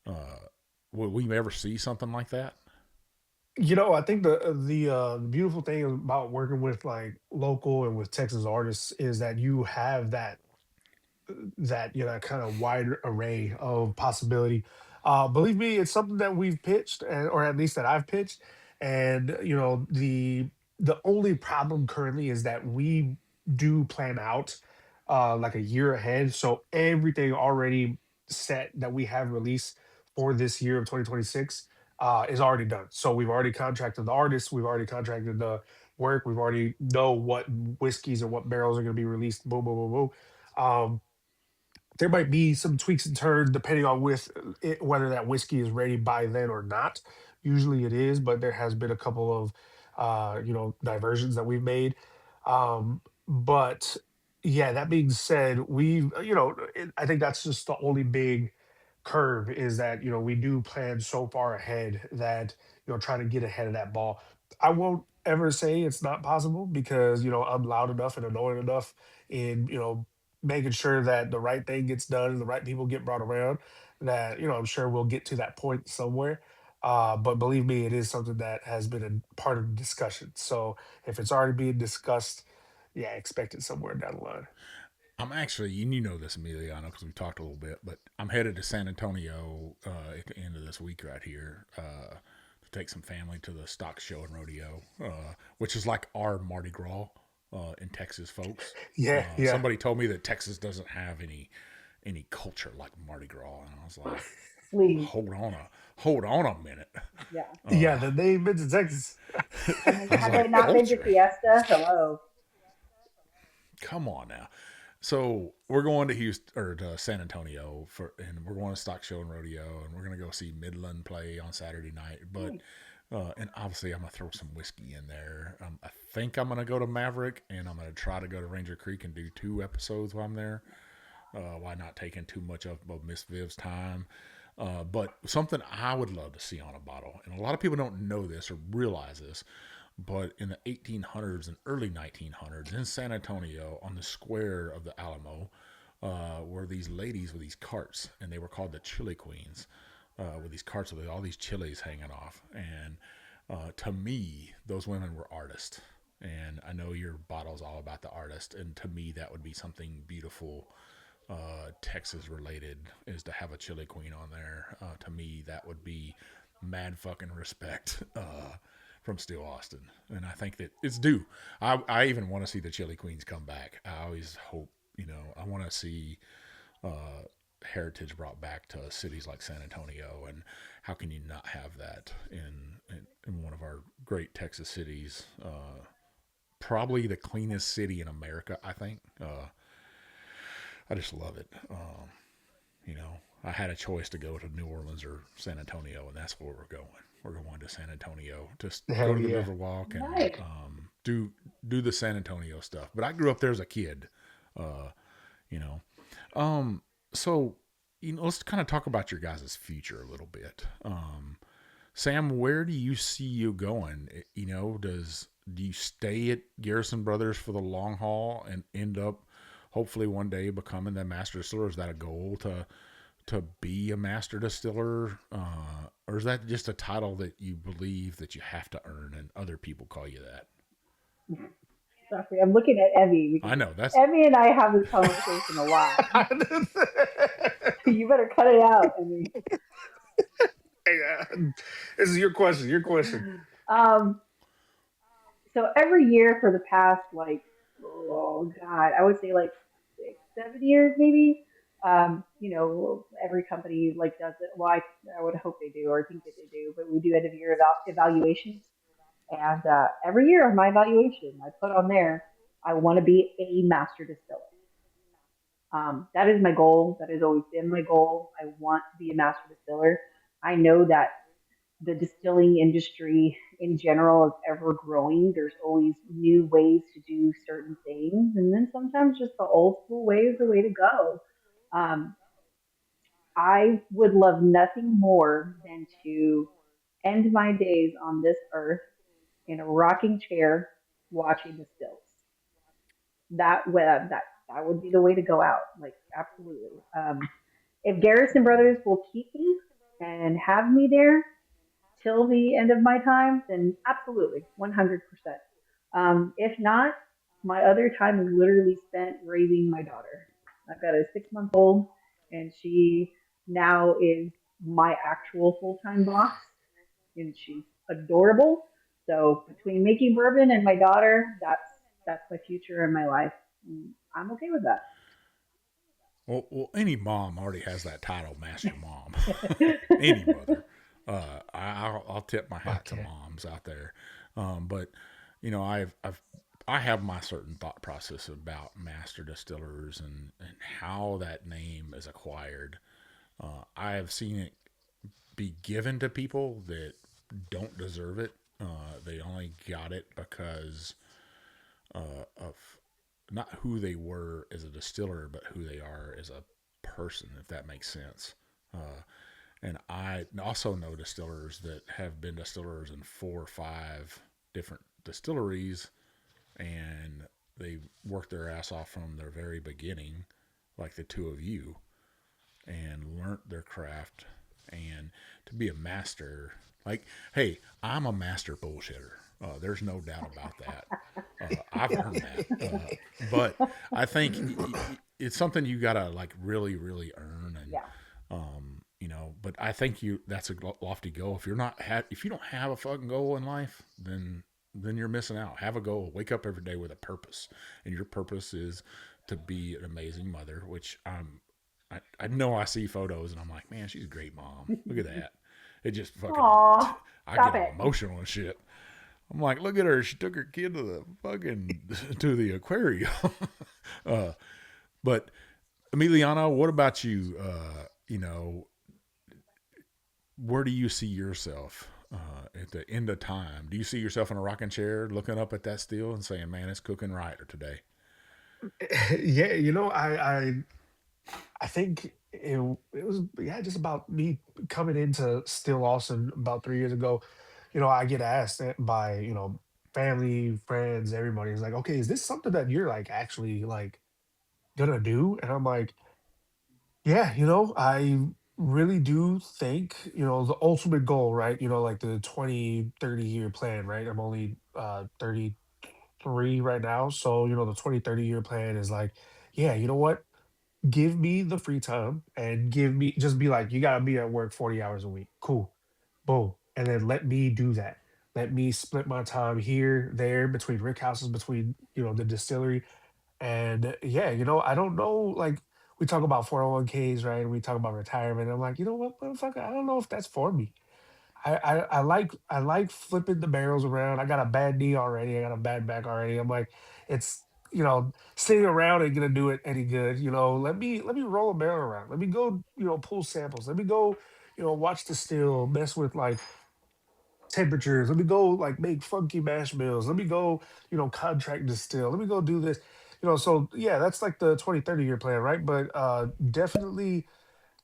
[SPEAKER 2] Uh, will we ever see something like that?
[SPEAKER 4] I think the beautiful thing about working with like local and with Texas artists is that you have that kind of wide array of possibility. Believe me, it's something that we've pitched, or at least that I've pitched, and the only problem currently is that we do plan out like a year ahead, so everything already set that we have released for this year of 2026 is already done. So we've already contracted the artists, we've already contracted the work, we've already know what whiskeys and what barrels are going to be released. Boom, boom, boom, boom. There might be some tweaks and turns depending on whether that whiskey is ready by then or not. Usually it is, but there has been a couple of diversions that we've made. But yeah, that being said, I think that's just the only big curve is that we do plan so far ahead that trying to get ahead of that ball. I won't ever say it's not possible because I'm loud enough and annoying enough in making sure that the right thing gets done and the right people get brought around, that I'm sure we'll get to that point somewhere. But believe me, it is something that has been a part of the discussion. So if it's already being discussed, yeah, expect it somewhere down the line.
[SPEAKER 2] I'm actually, and you know this, Emiliano, because we talked a little bit, but I'm headed to San Antonio at the end of this week right here to take some family to the stock show and rodeo, which is like our Mardi Gras in Texas, folks.
[SPEAKER 4] Yeah, yeah.
[SPEAKER 2] Somebody told me that Texas doesn't have any culture like Mardi Gras, and I was like,
[SPEAKER 3] Please.
[SPEAKER 2] hold on a minute.
[SPEAKER 3] Yeah.
[SPEAKER 4] Yeah,
[SPEAKER 2] Uh,
[SPEAKER 4] the name Mid Texas.
[SPEAKER 3] I mean,
[SPEAKER 2] I was
[SPEAKER 3] have they
[SPEAKER 2] like,
[SPEAKER 3] not been to
[SPEAKER 2] culture?
[SPEAKER 3] Fiesta? Hello.
[SPEAKER 2] Come on now. So we're going to Houston or to San Antonio and we're going to stock show and rodeo, and we're going to go see Midland play on Saturday night. But
[SPEAKER 3] Nice.
[SPEAKER 2] and obviously I'm gonna throw some whiskey in there. I think I'm gonna go to Maverick, and I'm gonna try to go to Ranger Creek and do 2 episodes while I'm there. Why not taking too much of Miss Viv's time? But something I would love to see on a bottle, and a lot of people don't know this or realize this, but in the 1800s and early 1900s in San Antonio on the square of the Alamo were these ladies with these carts, and they were called the Chili Queens, with these carts with all these chilies hanging off. And to me, those women were artists. And I know your bottle's all about the artist, and to me, that would be something beautiful, Texas related, is to have a chili queen on there. To me, that would be mad fucking respect from Steel Austin, and I think that it's due. I even want to see the chili queens come back. I always hope, I want to see uh, heritage brought back to cities like San Antonio, and how can you not have that in one of our great Texas cities? Probably the cleanest city in America, I think. I just love it. I had a choice to go to New Orleans or San Antonio, and that's where we're going. We're going to San Antonio to go
[SPEAKER 4] Hell
[SPEAKER 2] to the
[SPEAKER 4] yeah.
[SPEAKER 2] Riverwalk and
[SPEAKER 3] Nice.
[SPEAKER 2] do the San Antonio stuff. But I grew up there as a kid, uh, you know. Um, so let's kind of talk about your guys' future a little bit. Sam, where do you see you going? Do you stay at Garrison Brothers for the long haul and end up hopefully one day becoming the master distiller? Is that a goal to be a master distiller, or is that just a title that you believe that you have to earn and other people call you that?
[SPEAKER 3] Sorry, I'm looking at Evie
[SPEAKER 2] I
[SPEAKER 3] because
[SPEAKER 2] know that's
[SPEAKER 3] Evie and I have this conversation a lot. You better cut it out, Evie.
[SPEAKER 4] Hey, this is your question. Your question.
[SPEAKER 3] Um, so every year for the past like, oh god, I would say like 6, 7 years maybe. Every company like does it. Well, I would hope they do, or I think that they do. But we do end of year evaluations, and every year on my evaluation, I put on there, I want to be a master distiller. That is my goal. That has always been my goal. I want to be a master distiller. I know that the distilling industry in general is ever growing. There's always new ways to do certain things, and then sometimes just the old school way is the way to go. Um, I would love nothing more than to end my days on this earth in a rocking chair watching the stills. that would be the way to go out. Like absolutely. If Garrison Brothers will keep me and have me there till the end of my time, then absolutely, 100%. If not, my other time is literally spent raising my daughter. I've got a 6 month old, and she now is my actual full time boss, and she's adorable. So between making bourbon and my daughter, that's my future and my life. And I'm okay with
[SPEAKER 2] Well, any mom already has that title, Master Mom.
[SPEAKER 3] that.
[SPEAKER 2] Any mother. I'll tip my hat to
[SPEAKER 4] Okay.
[SPEAKER 2] moms out there. But I have my certain thought process about master distillers and how that name is acquired. I have seen it be given to people that don't deserve it. They only got it because of not who they were as a distiller, but who they are as a person, if that makes sense. Uh, and I also know distillers that have been distillers in 4 or 5 different distilleries, and they worked their ass off from their very beginning, like the two of you, and learnt their craft. And to be a master, like, hey, I'm a master bullshitter. There's no doubt about that. I've earned that. But I think it's something you gotta like really, really earn, and
[SPEAKER 3] Yeah.
[SPEAKER 2] But I think that's a lofty goal. If you don't have a fucking goal in life, then you're missing out. Have a goal. Wake up every day with a purpose, and your purpose is to be an amazing mother. Which I know I see photos and I'm like, man, she's a great mom. Look at that. It just fucking
[SPEAKER 3] Aw,
[SPEAKER 2] I
[SPEAKER 3] stop
[SPEAKER 2] get all
[SPEAKER 3] it.
[SPEAKER 2] emotional and shit. I'm like, look at her. She took her kid to the fucking to the aquarium. uh, but Emiliano, what about you? Where do you see yourself at the end of time? Do you see yourself in a rocking chair looking up at that still and saying, man, it's cooking right today?
[SPEAKER 4] Yeah, I think it was, yeah, just about me coming into Still Austin about 3 years ago. I get asked by family, friends, everybody is like, okay, is this something that you're like actually like gonna do? And I'm like, yeah, I really do think, the ultimate goal, right? Like the 20-30 year plan, right? I'm only 33 right now. So, the 20-30 year plan is like, yeah, you know what? Give me the free time and just be like, you gotta be at work 40 hours a week. Cool. Boom. And then let me do that. Let me split my time here, there, between rick houses, between, the distillery. And yeah, I don't know, like we talk about 401ks, right? We talk about retirement. I'm like, you know what, motherfucker, I don't know if that's for me. I like flipping the barrels around. I got a bad knee already. I got a bad back already. I'm like, it's sitting around ain't gonna do it any good. Let me roll a barrel around. Let me go, pull samples. Let me go, watch the still, mess with like temperatures. Let me go like make funky mash bills. Let me go, contract distill. Let me go do this. So yeah, that's like the 20-30 year plan, right? But definitely,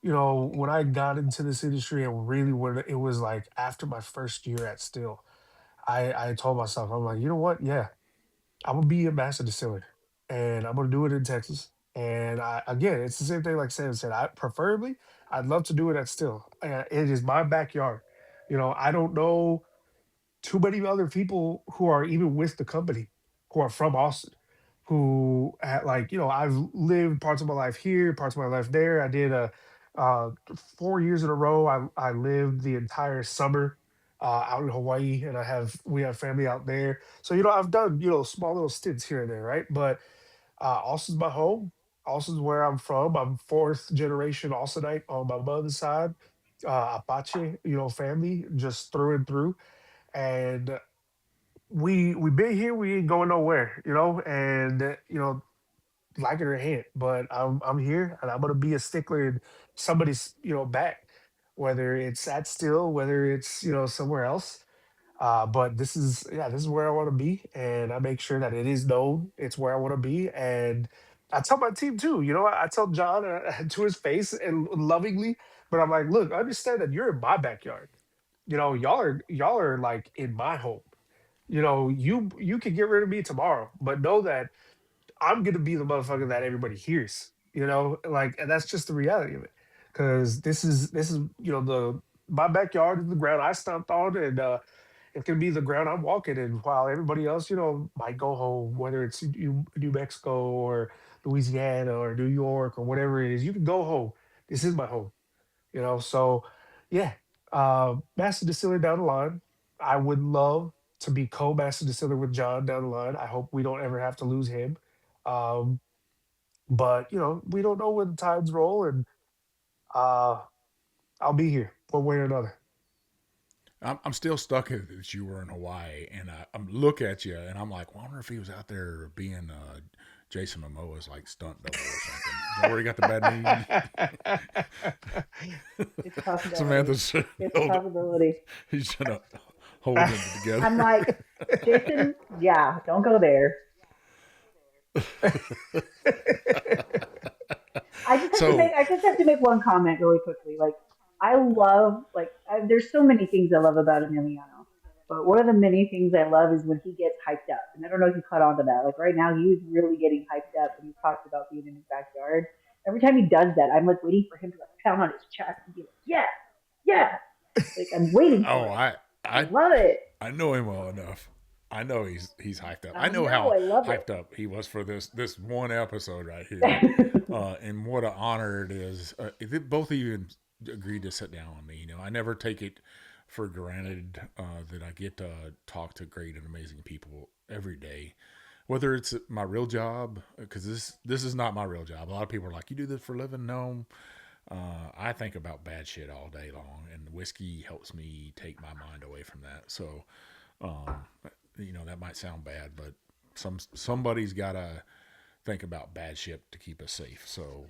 [SPEAKER 4] when I got into this industry and really when it was like after my first year at Still, I told myself, I'm like, you know what? Yeah, I'm gonna be a master distiller and I'm gonna do it in Texas. And again, it's the same thing like Sam said. I'd love to do it at Still. It is my backyard. I don't know too many other people who are even with the company who are from Austin, who had like, I've lived parts of my life here, parts of my life there. I did 4 years in a row. I lived the entire summer out in Hawaii, and we have family out there. So I've done small little stints here and there, right? But Austin's my home. Austin's where I'm from. I'm fourth generation Austinite on my mother's side, Apache, family, just through and through. And we been here, we ain't going nowhere, and like it or hate it, but I'm here and I'm gonna be a stickler in somebody's back, whether it's at Still, whether it's somewhere else. But this is where I want to be, and I make sure that it is known it's where I want to be. And I tell my team too. I tell John to his face and lovingly, but I'm like, look, understand that you're in my backyard. Y'all are like in my home. You can get rid of me tomorrow, but know that I'm gonna be the motherfucker that everybody hears. Like, and that's just the reality of it. Because this is the my backyard is the ground I stomped on, and it can be the ground I'm walking in. While everybody else, might go home, whether it's New Mexico or Louisiana or New York or whatever it is, you can go home. This is my home. So yeah, master distiller down the line. I would love to be co-master distiller with John down the line. I hope we don't ever have to lose him. Um, but we don't know when the tides roll, and uh, I'll be here one way or another.
[SPEAKER 2] I'm still stuck at that you were in Hawaii, and I'm look at you, and I'm like, I wonder if he was out there being Jason Momoa's like stunt double or something. Is that where he got the bad
[SPEAKER 3] It's a
[SPEAKER 2] knee?
[SPEAKER 3] possibility.
[SPEAKER 2] Samantha's
[SPEAKER 3] It's a possibility.
[SPEAKER 2] he's trying to hold them
[SPEAKER 3] I'm
[SPEAKER 2] together.
[SPEAKER 3] like, Jason, yeah, don't go there.
[SPEAKER 2] So
[SPEAKER 3] I just have to make one comment really quickly. Like, I love there's so many things I love about Emiliano, but one of the many things I love is when he gets hyped up. And I don't know if you caught on to that. Like right now, he's really getting hyped up, and he talks about being in his backyard. Every time he does that, I'm like waiting for him to like pound on his chest and be like, yeah, yeah. Like I'm waiting
[SPEAKER 2] oh
[SPEAKER 3] for it. I
[SPEAKER 2] I
[SPEAKER 3] love it.
[SPEAKER 2] I know him well enough. I know he's hyped up. I
[SPEAKER 3] I
[SPEAKER 2] know
[SPEAKER 3] know.
[SPEAKER 2] how
[SPEAKER 3] I love
[SPEAKER 2] hyped up he was for this one episode right here,
[SPEAKER 3] it.
[SPEAKER 2] and what an honor it is. Both of you agreed to sit down with me. I never take it for granted that I get to talk to great and amazing people every day, whether it's my real job, because this is not my real job. A lot of people are like, "You do this for a living?" No, I think about bad shit all day long, and whiskey helps me take my mind away from that. So, um, that might sound bad, but somebody's got to think about bad shit to keep us safe. So,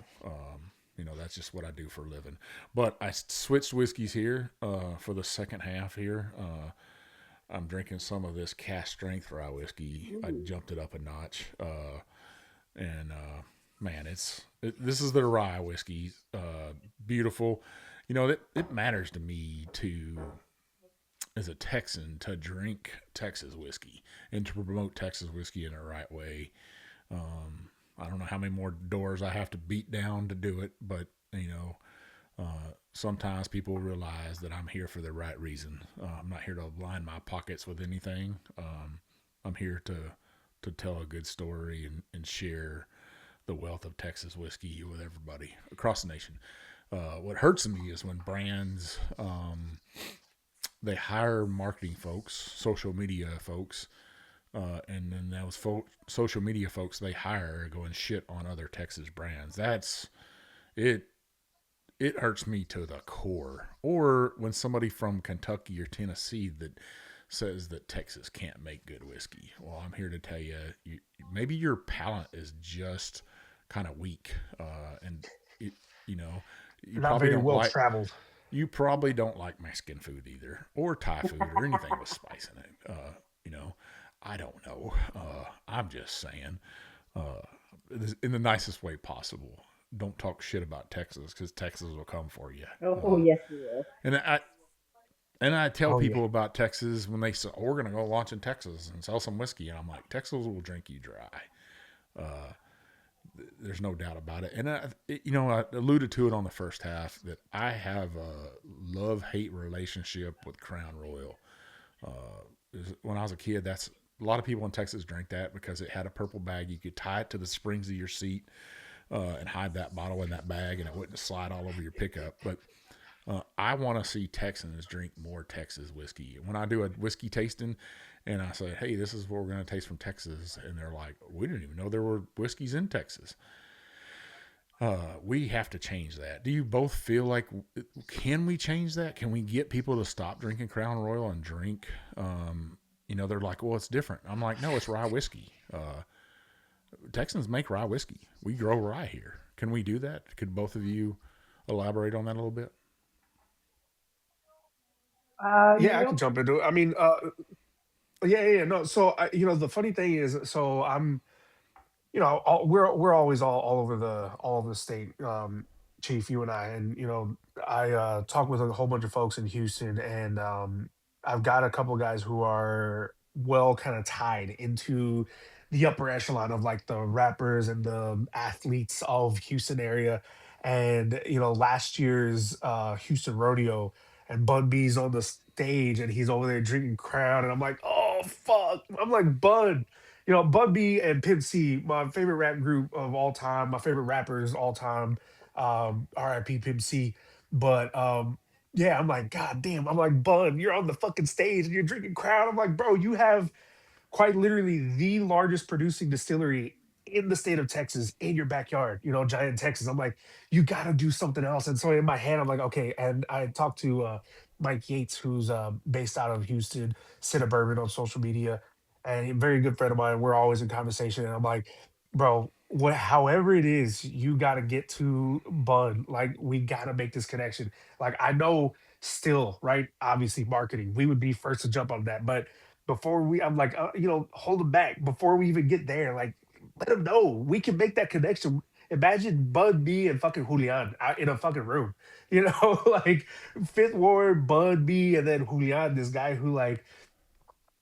[SPEAKER 2] that's just what I do for a living. But I switched whiskeys here for the second half here. I'm drinking some of this cast strength rye whiskey. I
[SPEAKER 3] Ooh.
[SPEAKER 2] jumped it up a notch, and man, this is the rye whiskey. Beautiful. It matters to me to as a Texan to drink Texas whiskey and to promote Texas whiskey in the right way. I don't know how many more doors I have to beat down to do it, but sometimes people realize that I'm here for the right reason. I'm not here to line my pockets with anything. I'm here to tell a good story and share the wealth of Texas whiskey with everybody across the nation. What hurts me is when brands they hire marketing folks, social media folks, and then those social media folks they hire go and shit on other Texas brands. That's it. It hurts me to the core. Or when somebody from Kentucky or Tennessee that says that Texas can't make good whiskey. Well, I'm here to tell you, maybe your palate is just kind of weak, and it, you know, you
[SPEAKER 4] Not
[SPEAKER 2] probably
[SPEAKER 4] very
[SPEAKER 2] don't
[SPEAKER 4] well
[SPEAKER 2] like
[SPEAKER 4] traveled.
[SPEAKER 2] you probably don't like Mexican food either, or Thai food, or anything with spice in it. You know, I don't know. I'm just saying, uh, in the nicest way possible. Don't talk shit about Texas because Texas will come for you.
[SPEAKER 3] Oh, yes, you will.
[SPEAKER 2] And I tell
[SPEAKER 4] Oh yeah.
[SPEAKER 2] people about Texas when they say, "Oh, we're gonna go launch in Texas and sell some whiskey," and I'm like, Texas will drink you dry. Uh, there's no doubt about it. And I alluded to it on the first half that I have a love-hate relationship with Crown Royal. When I was a kid, that's a lot of people in Texas drink that because it had a purple bag. You could tie it to the springs of your seat and hide that bottle in that bag, and it wouldn't slide all over your pickup. But I want to see Texans drink more Texas whiskey. When I do a whiskey tasting and I say, "Hey, this is what we're going to taste from Texas," and they're like, "We didn't even know there were whiskeys in Texas." We have to change that. Do you both feel like can we change that? Can we get people to stop drinking Crown Royal and drink? They're like, "Well, it's different." I'm like, "No, it's rye whiskey. Texans make rye whiskey. We grow rye here. Can we do that? Could both of you elaborate on that a little bit?"
[SPEAKER 4] Yeah, I can
[SPEAKER 3] Nope.
[SPEAKER 4] jump into it. I mean, yeah, yeah, yeah, no. So, the funny thing is, so I'm, we're always all over the state, Chief, you and I, and I talk with a whole bunch of folks in Houston, and I've got a couple of guys who are well kind of tied into the upper echelon of like the rappers and the athletes of Houston area. And last year's Houston rodeo, and Bun B's on the stage and he's over there drinking Crown, and I'm like, oh fuck. I'm like, Bun. Bun B and Pimp C, my favorite rap group of all time, my favorite rappers all time. RIP Pimp C. But yeah, I'm like, God damn. I'm like, Bun, you're on the fucking stage and you're drinking Crown. I'm like, bro, you have quite literally the largest producing distillery in the state of Texas in your backyard, Giant, Texas. I'm like, you got to do something else. And so in my head, I'm like, okay. And I talked to Mike Yates, who's based out of Houston, Cinna Bourbon on social media, and a very good friend of mine. We're always in conversation. And I'm like, bro, however it is, you got to get to Bud. Like, we got to make this connection. Like, I know still, right? Obviously, marketing, we would be first to jump on that. But before I'm like, hold them back before we even get there. Like, let them know we can make that connection. Imagine Bud B and fucking Julian out in a fucking room, like Fifth Ward, Bud B, and then Julian, this guy who like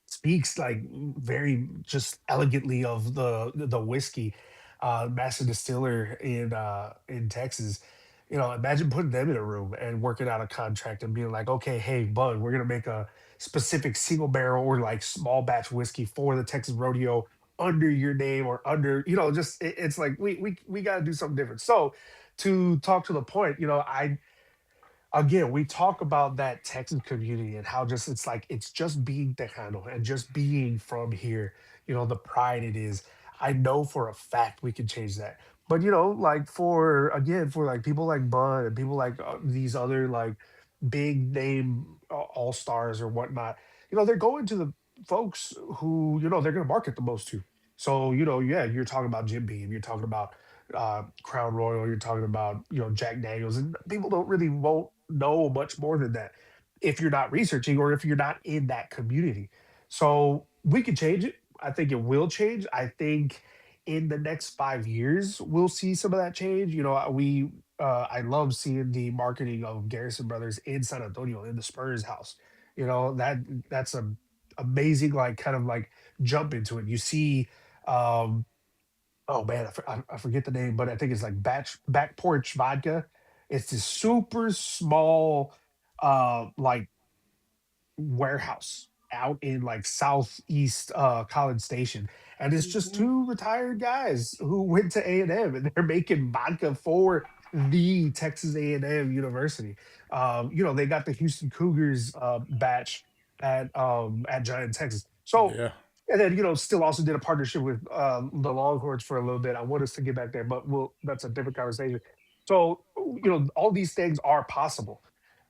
[SPEAKER 4] speaks like very just elegantly of the whiskey, master distiller in Texas. Imagine putting them in a room and working out a contract and being like, okay, hey, Bud, we're gonna make a specific single barrel or like small batch whiskey for the Texas rodeo under your name, or under, just it's like we got to do something different. So to talk to the point, I again, we talk about that Texas community and how just it's like it's just being Tejano and just being from here, the pride it is. I know for a fact we can change that. But like for like people like Bud and people like these other like big name all stars or whatnot, they're going to the folks who they're going to market the most to. So yeah, you're talking about Jim Beam, you're talking about Crown Royal, you're talking about Jack Daniels, and people don't really won't know much more than that if you're not researching or if you're not in that community. So we can change it. I think it will change. I think in the next 5 years we'll see some of that change. I love seeing the marketing of Garrison Brothers in San Antonio in the Spurs house. That's a amazing like kind of like jump into it. You see um oh man, I forget the name, but I think it's like back porch vodka. It's this super small, like warehouse out in like southeast College Station, and it's just
[SPEAKER 3] Hmm.
[SPEAKER 4] two retired guys who went to A&M, and they're making vodka for the Texas A&M University. They got the Houston Cougars batch at Giant, Texas. So
[SPEAKER 2] Yeah.
[SPEAKER 4] and then, still also did a partnership with the Longhorns for a little bit. I want us to get back there, but that's a different conversation. So, all these things are possible.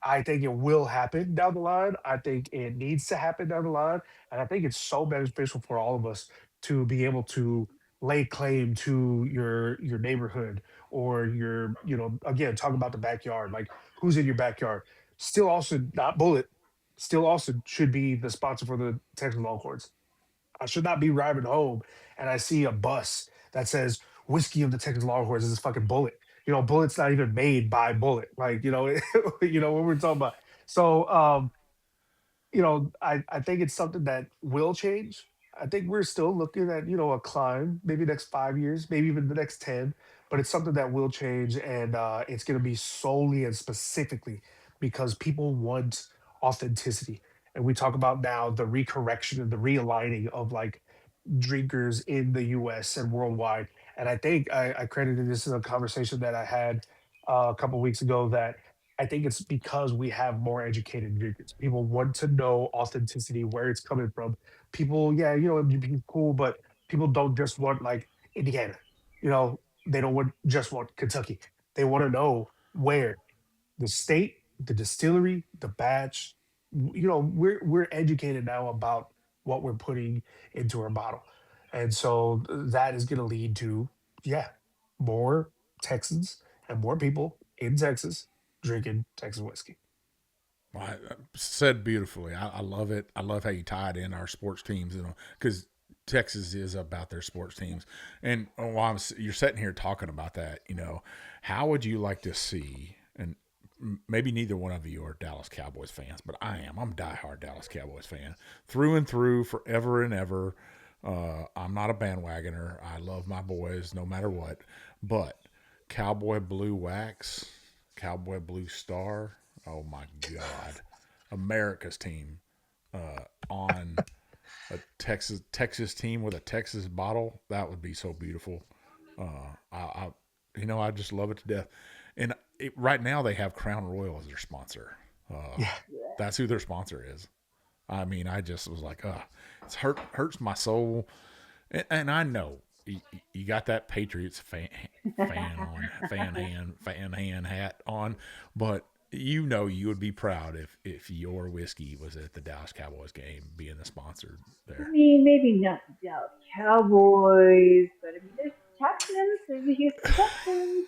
[SPEAKER 4] I think it will happen down the line. I think it needs to happen down the line. And I think it's so beneficial for all of us to be able to lay claim to your neighborhood, or your, again, talking about the backyard, like who's in your backyard. Still also not Bullet, still also should be the sponsor for the Texas Longhorns. I should not be driving home and I see a bus that says whiskey of the Texas Longhorns is this fucking Bullet. Bullet's not even made by Bullet. Like, what we're talking about. So I think it's something that will change. I think we're still looking at, a climb, maybe next 5 years, maybe even the next 10, but it's something that will change. And it's going to be solely and specifically because people want authenticity. And we talk about now the recorrection and the realigning of like drinkers in the US and worldwide. And I think I credited this in a conversation that I had a couple weeks ago, that I think it's because we have more educated drinkers. People want to know authenticity, where it's coming from. People, yeah, it'd be cool, but people don't just want like Indiana. They don't just want Kentucky. They want to know where the state, the distillery, the batch. We're educated now about what we're putting into our bottle, and so that is going to lead to, yeah, more Texans and more people in Texas drinking Texas whiskey.
[SPEAKER 2] Well, said beautifully. I love it. I love how you tied in our sports teams, because Texas is about their sports teams. And while you're sitting here talking about that, how would you like to see? And maybe neither one of you are Dallas Cowboys fans, but I am. I'm a diehard Dallas Cowboys fan through and through, forever and ever. I'm not a bandwagoner. I love my boys no matter what. But Cowboy Blue Wax, Cowboy Blue Star, oh my God. America's team on a Texas team with a Texas bottle, that would be so beautiful. I just love it to death. And right now they have Crown Royal as their sponsor.
[SPEAKER 4] Yeah.
[SPEAKER 2] That's who their sponsor is. I mean, I just was like, it's hurts my soul. And I know you got that Patriots fan hand hat on, but you would be proud if your whiskey was at the Dallas Cowboys game being the sponsor
[SPEAKER 3] I
[SPEAKER 2] there.
[SPEAKER 3] mean, maybe not the Dallas Cowboys, but I mean, there's Texans, there's the Houston Texans.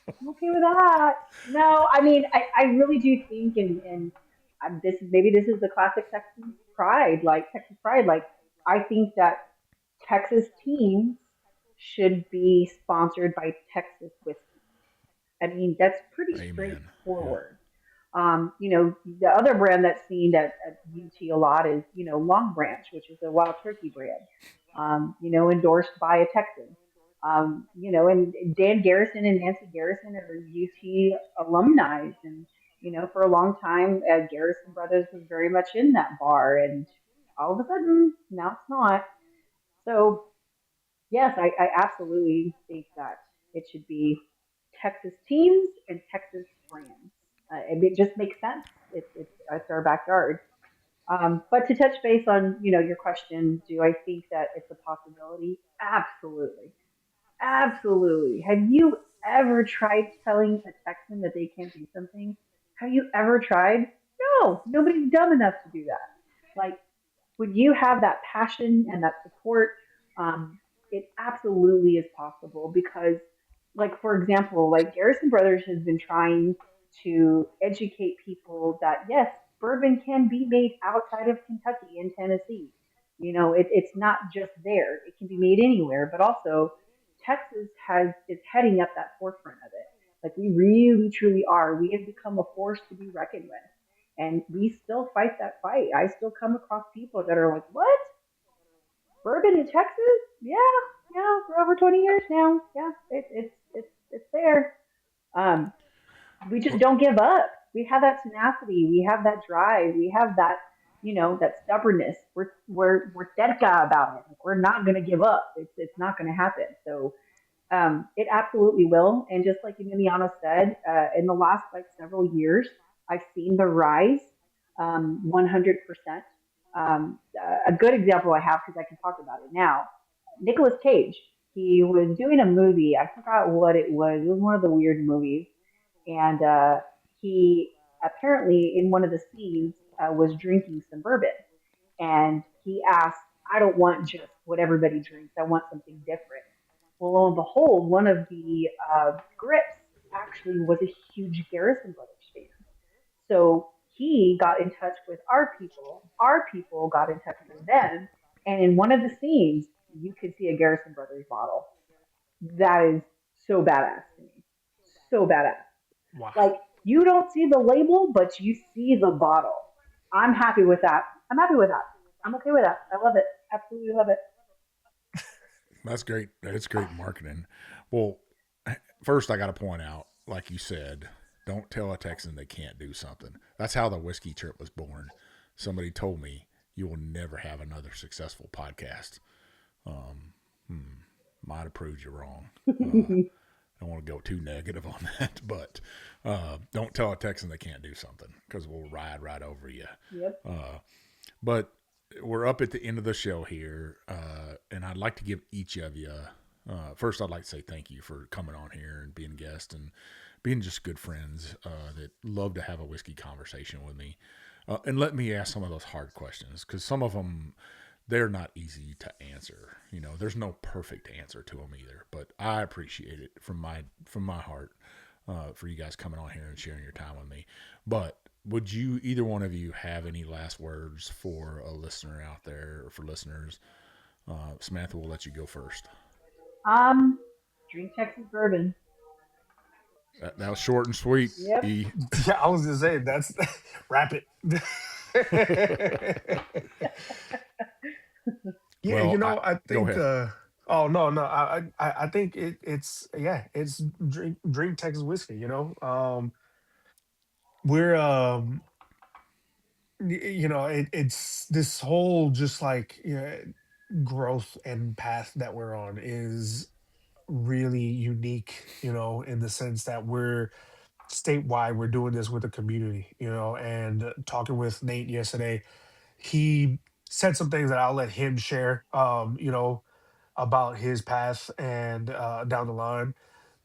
[SPEAKER 3] I'm okay with that. No, I mean, I really do think, and this is the classic Texas pride. Like, I think that Texas teams should be sponsored by Texas whiskey. I mean, that's pretty
[SPEAKER 2] Amen. Yeah.
[SPEAKER 3] straightforward. The other brand that's seen at UT a lot is, Long Branch, which is a wild turkey brand, endorsed by a Texan. And Dan Garrison and Nancy Garrison are UT alumni. And, for a long time, Garrison Brothers was very much in that bar. And all of a sudden, now it's not. So, yes, I absolutely think that it should be Texas teams and Texas brands. It just makes sense. It's our backyard. But to touch base on your question, do I think that it's a possibility? Absolutely, absolutely. Have you ever tried telling a Texan that they can't do something? Have you ever tried? No, nobody's dumb enough to do that. Like, when you have that passion and that support, it absolutely is possible because, like, for example, like Garrison Brothers has been trying to educate people that yes, bourbon can be made outside of Kentucky and Tennessee. It's not just there; it can be made anywhere. But also, Texas is heading up that forefront of it. Like, we really, truly are. We have become a force to be reckoned with, and we still fight that fight. I still come across people that are like, "What? Bourbon in Texas? Yeah, yeah, for over 20 years now. Yeah, it's there." Um, we just
[SPEAKER 2] Well,
[SPEAKER 3] don't give up. We have that tenacity. We have that drive. We have that, that stubbornness. We're terca about it. Like, we're not going to give up. It's not going to happen. So it absolutely will. And just like Emiliano said, in the last like several years, I've seen the rise 100%. A good example I have, because I can talk about it now, Nicolas Cage. He was doing a movie. I forgot what it was. It was one of the weird movies. And he apparently, in one of the scenes, was drinking some bourbon. And he asked, I don't want just what everybody drinks. I want something different. Well, lo and behold, one of the scripts actually was a huge Garrison Brothers fan. So he got in touch with our people. Our people got in touch with them. And in one of the scenes, you could see a Garrison Brothers bottle. That is so badass to me. So badass.
[SPEAKER 4] Wow.
[SPEAKER 3] Like, you don't see the label, but you see the bottle. I'm happy with that. I'm happy with that. I'm okay with that. I love it. Absolutely love it.
[SPEAKER 2] that's great. That's great marketing. Well, first I got to point out, like you said, don't tell a Texan they can't do something. That's how the whiskey trip was born. Somebody told me you will never have another successful podcast. Um, might have proved you wrong. I don't want to go too negative on that, but don't tell a Texan they can't do something because we'll ride right over you.
[SPEAKER 3] Yep.
[SPEAKER 2] But we're up at the end of the show here, and I'd like to give each of you. First, I'd like to say thank you for coming on here and being a guest and being just good friends that love to have a whiskey conversation with me. And let me ask some of those hard questions because some of them, they're not easy to answer. There's no perfect answer to them either, but I appreciate it from my heart for you guys coming on here and sharing your time with me. But would you, either one of you, have any last words for a listener out there or for listeners? Samantha, we'll let you go first.
[SPEAKER 3] Um, Drink Texas bourbon.
[SPEAKER 2] That was short and sweet.
[SPEAKER 3] Yep.
[SPEAKER 2] E.
[SPEAKER 4] Yeah, I was gonna say that's rapid. Yeah,
[SPEAKER 2] Well,
[SPEAKER 4] I
[SPEAKER 2] go
[SPEAKER 4] think
[SPEAKER 2] ahead.
[SPEAKER 4] oh no, no, I think it's yeah, it's drink Texas whiskey, we're it's this whole just like growth and path that we're on is really unique, in the sense that we're statewide, we're doing this with the community, and talking with Nate yesterday, he said some things that I'll let him share, about his path and down the line.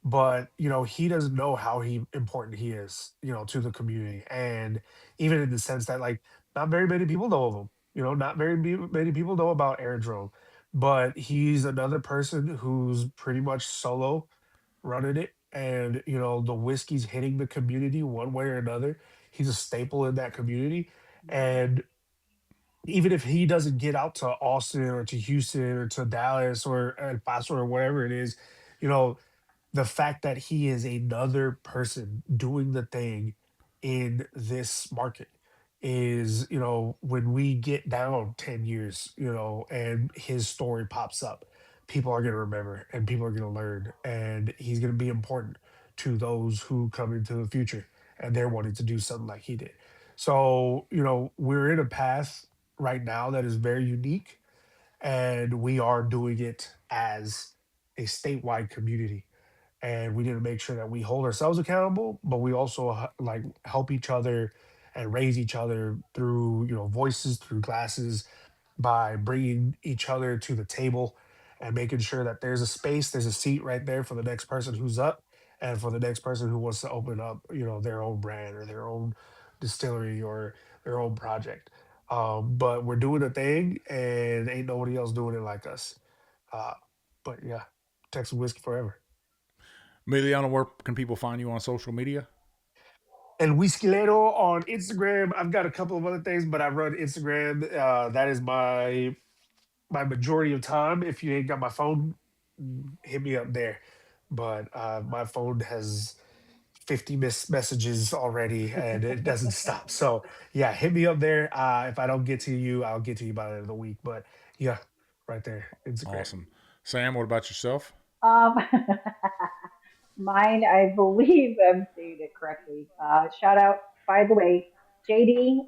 [SPEAKER 4] But he doesn't know how he important he is, to the community, and even in the sense that like not very many people know of him. Not very many people know about Airdrome, but he's another person who's pretty much solo running it, and the whiskey's hitting the community one way or another. He's a staple in that community,
[SPEAKER 3] Mhm.
[SPEAKER 4] and even if he doesn't get out to Austin or to Houston or to Dallas or El Paso or wherever it is, you know, the fact that he is another person doing the thing in this market is, when we get down 10 years, and his story pops up, people are going to remember and people are going to learn, and he's going to be important to those who come into the future and they're wanting to do something like he did. So, we're in a path right now that is very unique, and we are doing it as a statewide community, and we need to make sure that we hold ourselves accountable, but we also like help each other and raise each other through voices, through glasses, by bringing each other to the table and making sure that there's a space, there's a seat right there for the next person who's up, and for the next person who wants to open up their own brand or their own distillery or their own project. But we're doing a thing, and ain't nobody else doing it like us. uh, but yeah, Texas whiskey forever.
[SPEAKER 2] Emiliano, where can people find you on social media?
[SPEAKER 4] El Whiskilero on Instagram. I've got a couple of other things, but I run Instagram. That is my majority of time. If you ain't got my phone, hit me up there. But my phone has 50 missed messages already, and it doesn't stop. So yeah, hit me up there. If I don't get to you, I'll get to you by the end of the week. But yeah, right there, Instagram.
[SPEAKER 2] Awesome. Sam, what about yourself?
[SPEAKER 3] Um, Mine, I believe I'm saying it correctly. Shout out, by the way, JD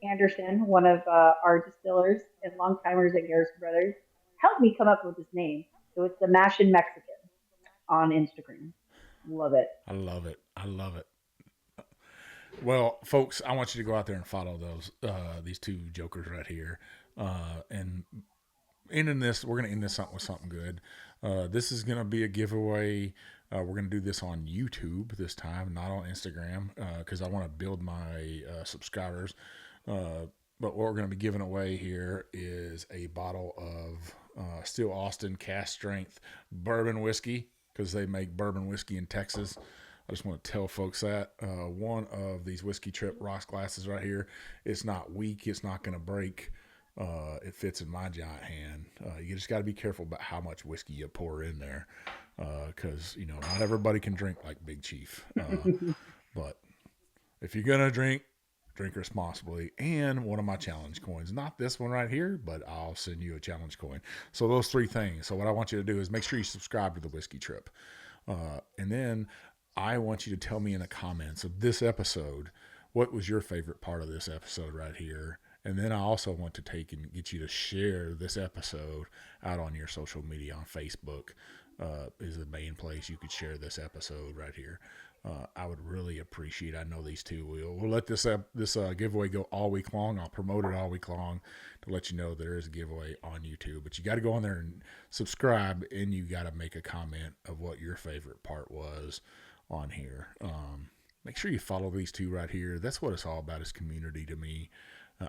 [SPEAKER 3] Anderson, one of our distillers and longtimers at Garrison Brothers, helped me come up with this name. So it's the Mashin Mexican on Instagram. Love it.
[SPEAKER 2] I love it. I love it. Well, folks, I want you to go out there and follow these two jokers right here. And ending this, we're going to end this with something good. This is going to be a giveaway. We're going to do this on YouTube this time, not on Instagram, because I want to build my subscribers. But what we're going to be giving away here is a bottle of Still Austin cast strength bourbon whiskey, because they make bourbon whiskey in Texas. I just want to tell folks that one of these Whiskey Trip rocks glasses right here, it's not weak, it's not going to break. It fits in my giant hand. You just got to be careful about how much whiskey you pour in there, because not everybody can drink like Big Chief. But if you're gonna drink responsibly. And one of my challenge coins, not this one right here, but I'll send you a challenge coin. So those three things. So what I want you to do is make sure you subscribe to the Whiskey Trip, and then I want you to tell me in the comments of this episode what was your favorite part of this episode right here. And then I also want to take and get you to share this episode out on your social media. On Facebook is the main place you could share this episode right here. I would really appreciate. I know these two will. We'll let this giveaway go all week long. I'll promote it all week long to let you know there is a giveaway on YouTube. But you got to go on there and subscribe, and you got to make a comment of what your favorite part was on here. Make sure you follow these two right here. That's what it's all about, is community to me.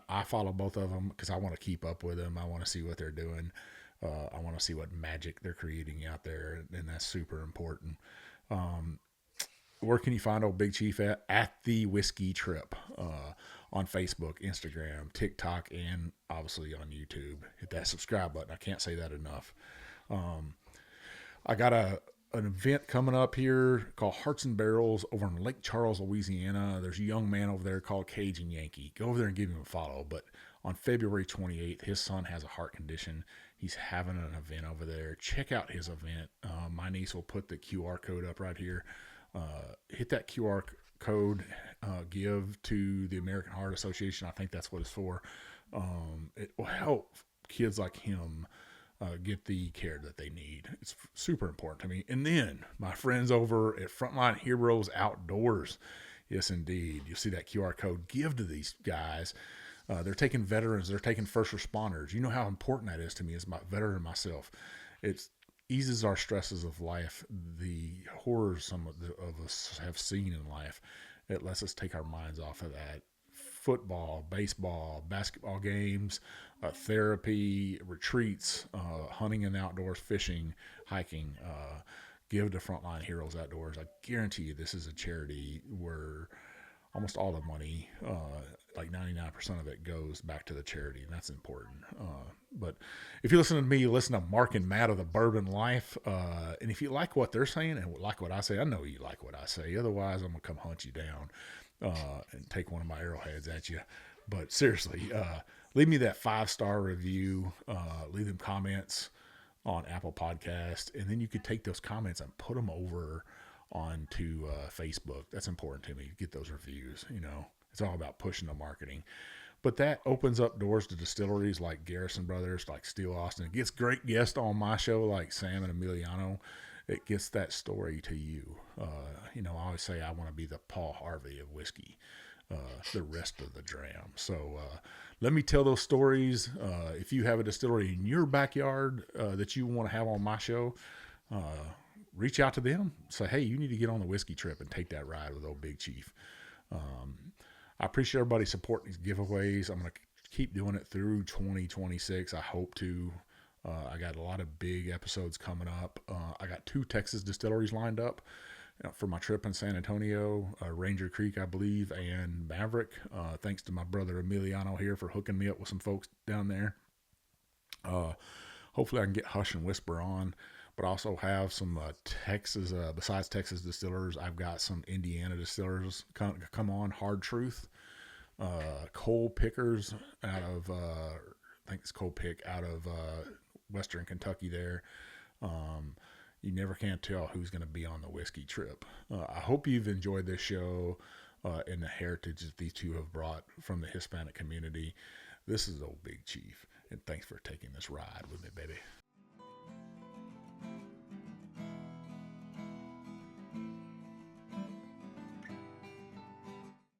[SPEAKER 2] I follow both of them because I want to keep up with them. I want to see what they're doing. I want to see what magic they're creating out there, and that's super important. Where can you find old Big Chief at? At the Whiskey Trip on Facebook, Instagram, TikTok, and obviously on YouTube. Hit that subscribe button. I can't say that enough. I got an event coming up here called Hearts and Barrels over in Lake Charles, Louisiana. There's a young man over there called Cajun Yankee. Go over there and give him a follow. But on February 28th. His son has a heart condition. He's having an event over there. Check out his event. My niece will put the QR code up right here. Hit that QR code, give to the American Heart Association. I think that's what it's for. It will help kids like him get the care that they need. It's super important to me. And then my friends over at Frontline Heroes Outdoors, yes, indeed. You'll see that QR code. Give to these guys. They're taking veterans. They're taking first responders. You know how important that is to me as my veteran myself. It eases our stresses of life, the horrors some of us have seen in life. It lets us take our minds off of that. Football, baseball, basketball games, therapy, retreats, hunting and outdoors, fishing, hiking. Give to Frontline Heroes Outdoors. I guarantee you this is a charity where almost all the money, like 99% of it, goes back to the charity, and that's important. But if you listen to me, you listen to Mark and Matt of the Bourbon Life, and if you like what they're saying and like what I say, I know you like what I say. Otherwise, I'm going to come hunt you down and take one of my arrowheads at you. But seriously, leave me that 5-star review. Leave them comments on Apple Podcast, and then you could take those comments and put them over onto Facebook. That's important to me. Get those reviews. It's all about pushing the marketing. But that opens up doors to distilleries like Garrison Brothers, like Steel Austin. It gets great guests on my show like Sam and Emiliano. It gets that story to you. I always say I want to be the Paul Harvey of whiskey, the rest of the dram. So let me tell those stories. If you have a distillery in your backyard that you want to have on my show, reach out to them. Say, hey, you need to get on the whiskey trip and take that ride with old Big Chief. I appreciate everybody supporting these giveaways. I'm going to keep doing it through 2026. I hope to. I got a lot of big episodes coming up. I got 2 Texas distilleries lined up for my trip in San Antonio, Ranger Creek, I believe, and Maverick. Thanks to my brother Emiliano here for hooking me up with some folks down there. Hopefully I can get Hush and Whisper on, but I also have some Texas, besides Texas distillers, I've got some Indiana distillers come on. Hard Truth, Coal Pickers out of, I think it's Coal Pick out of Western Kentucky there. You never can tell who's going to be on the whiskey trip. I hope you've enjoyed this show and the heritage that these two have brought from the Hispanic community. This is old Big Chief, and thanks for taking this ride with me, baby.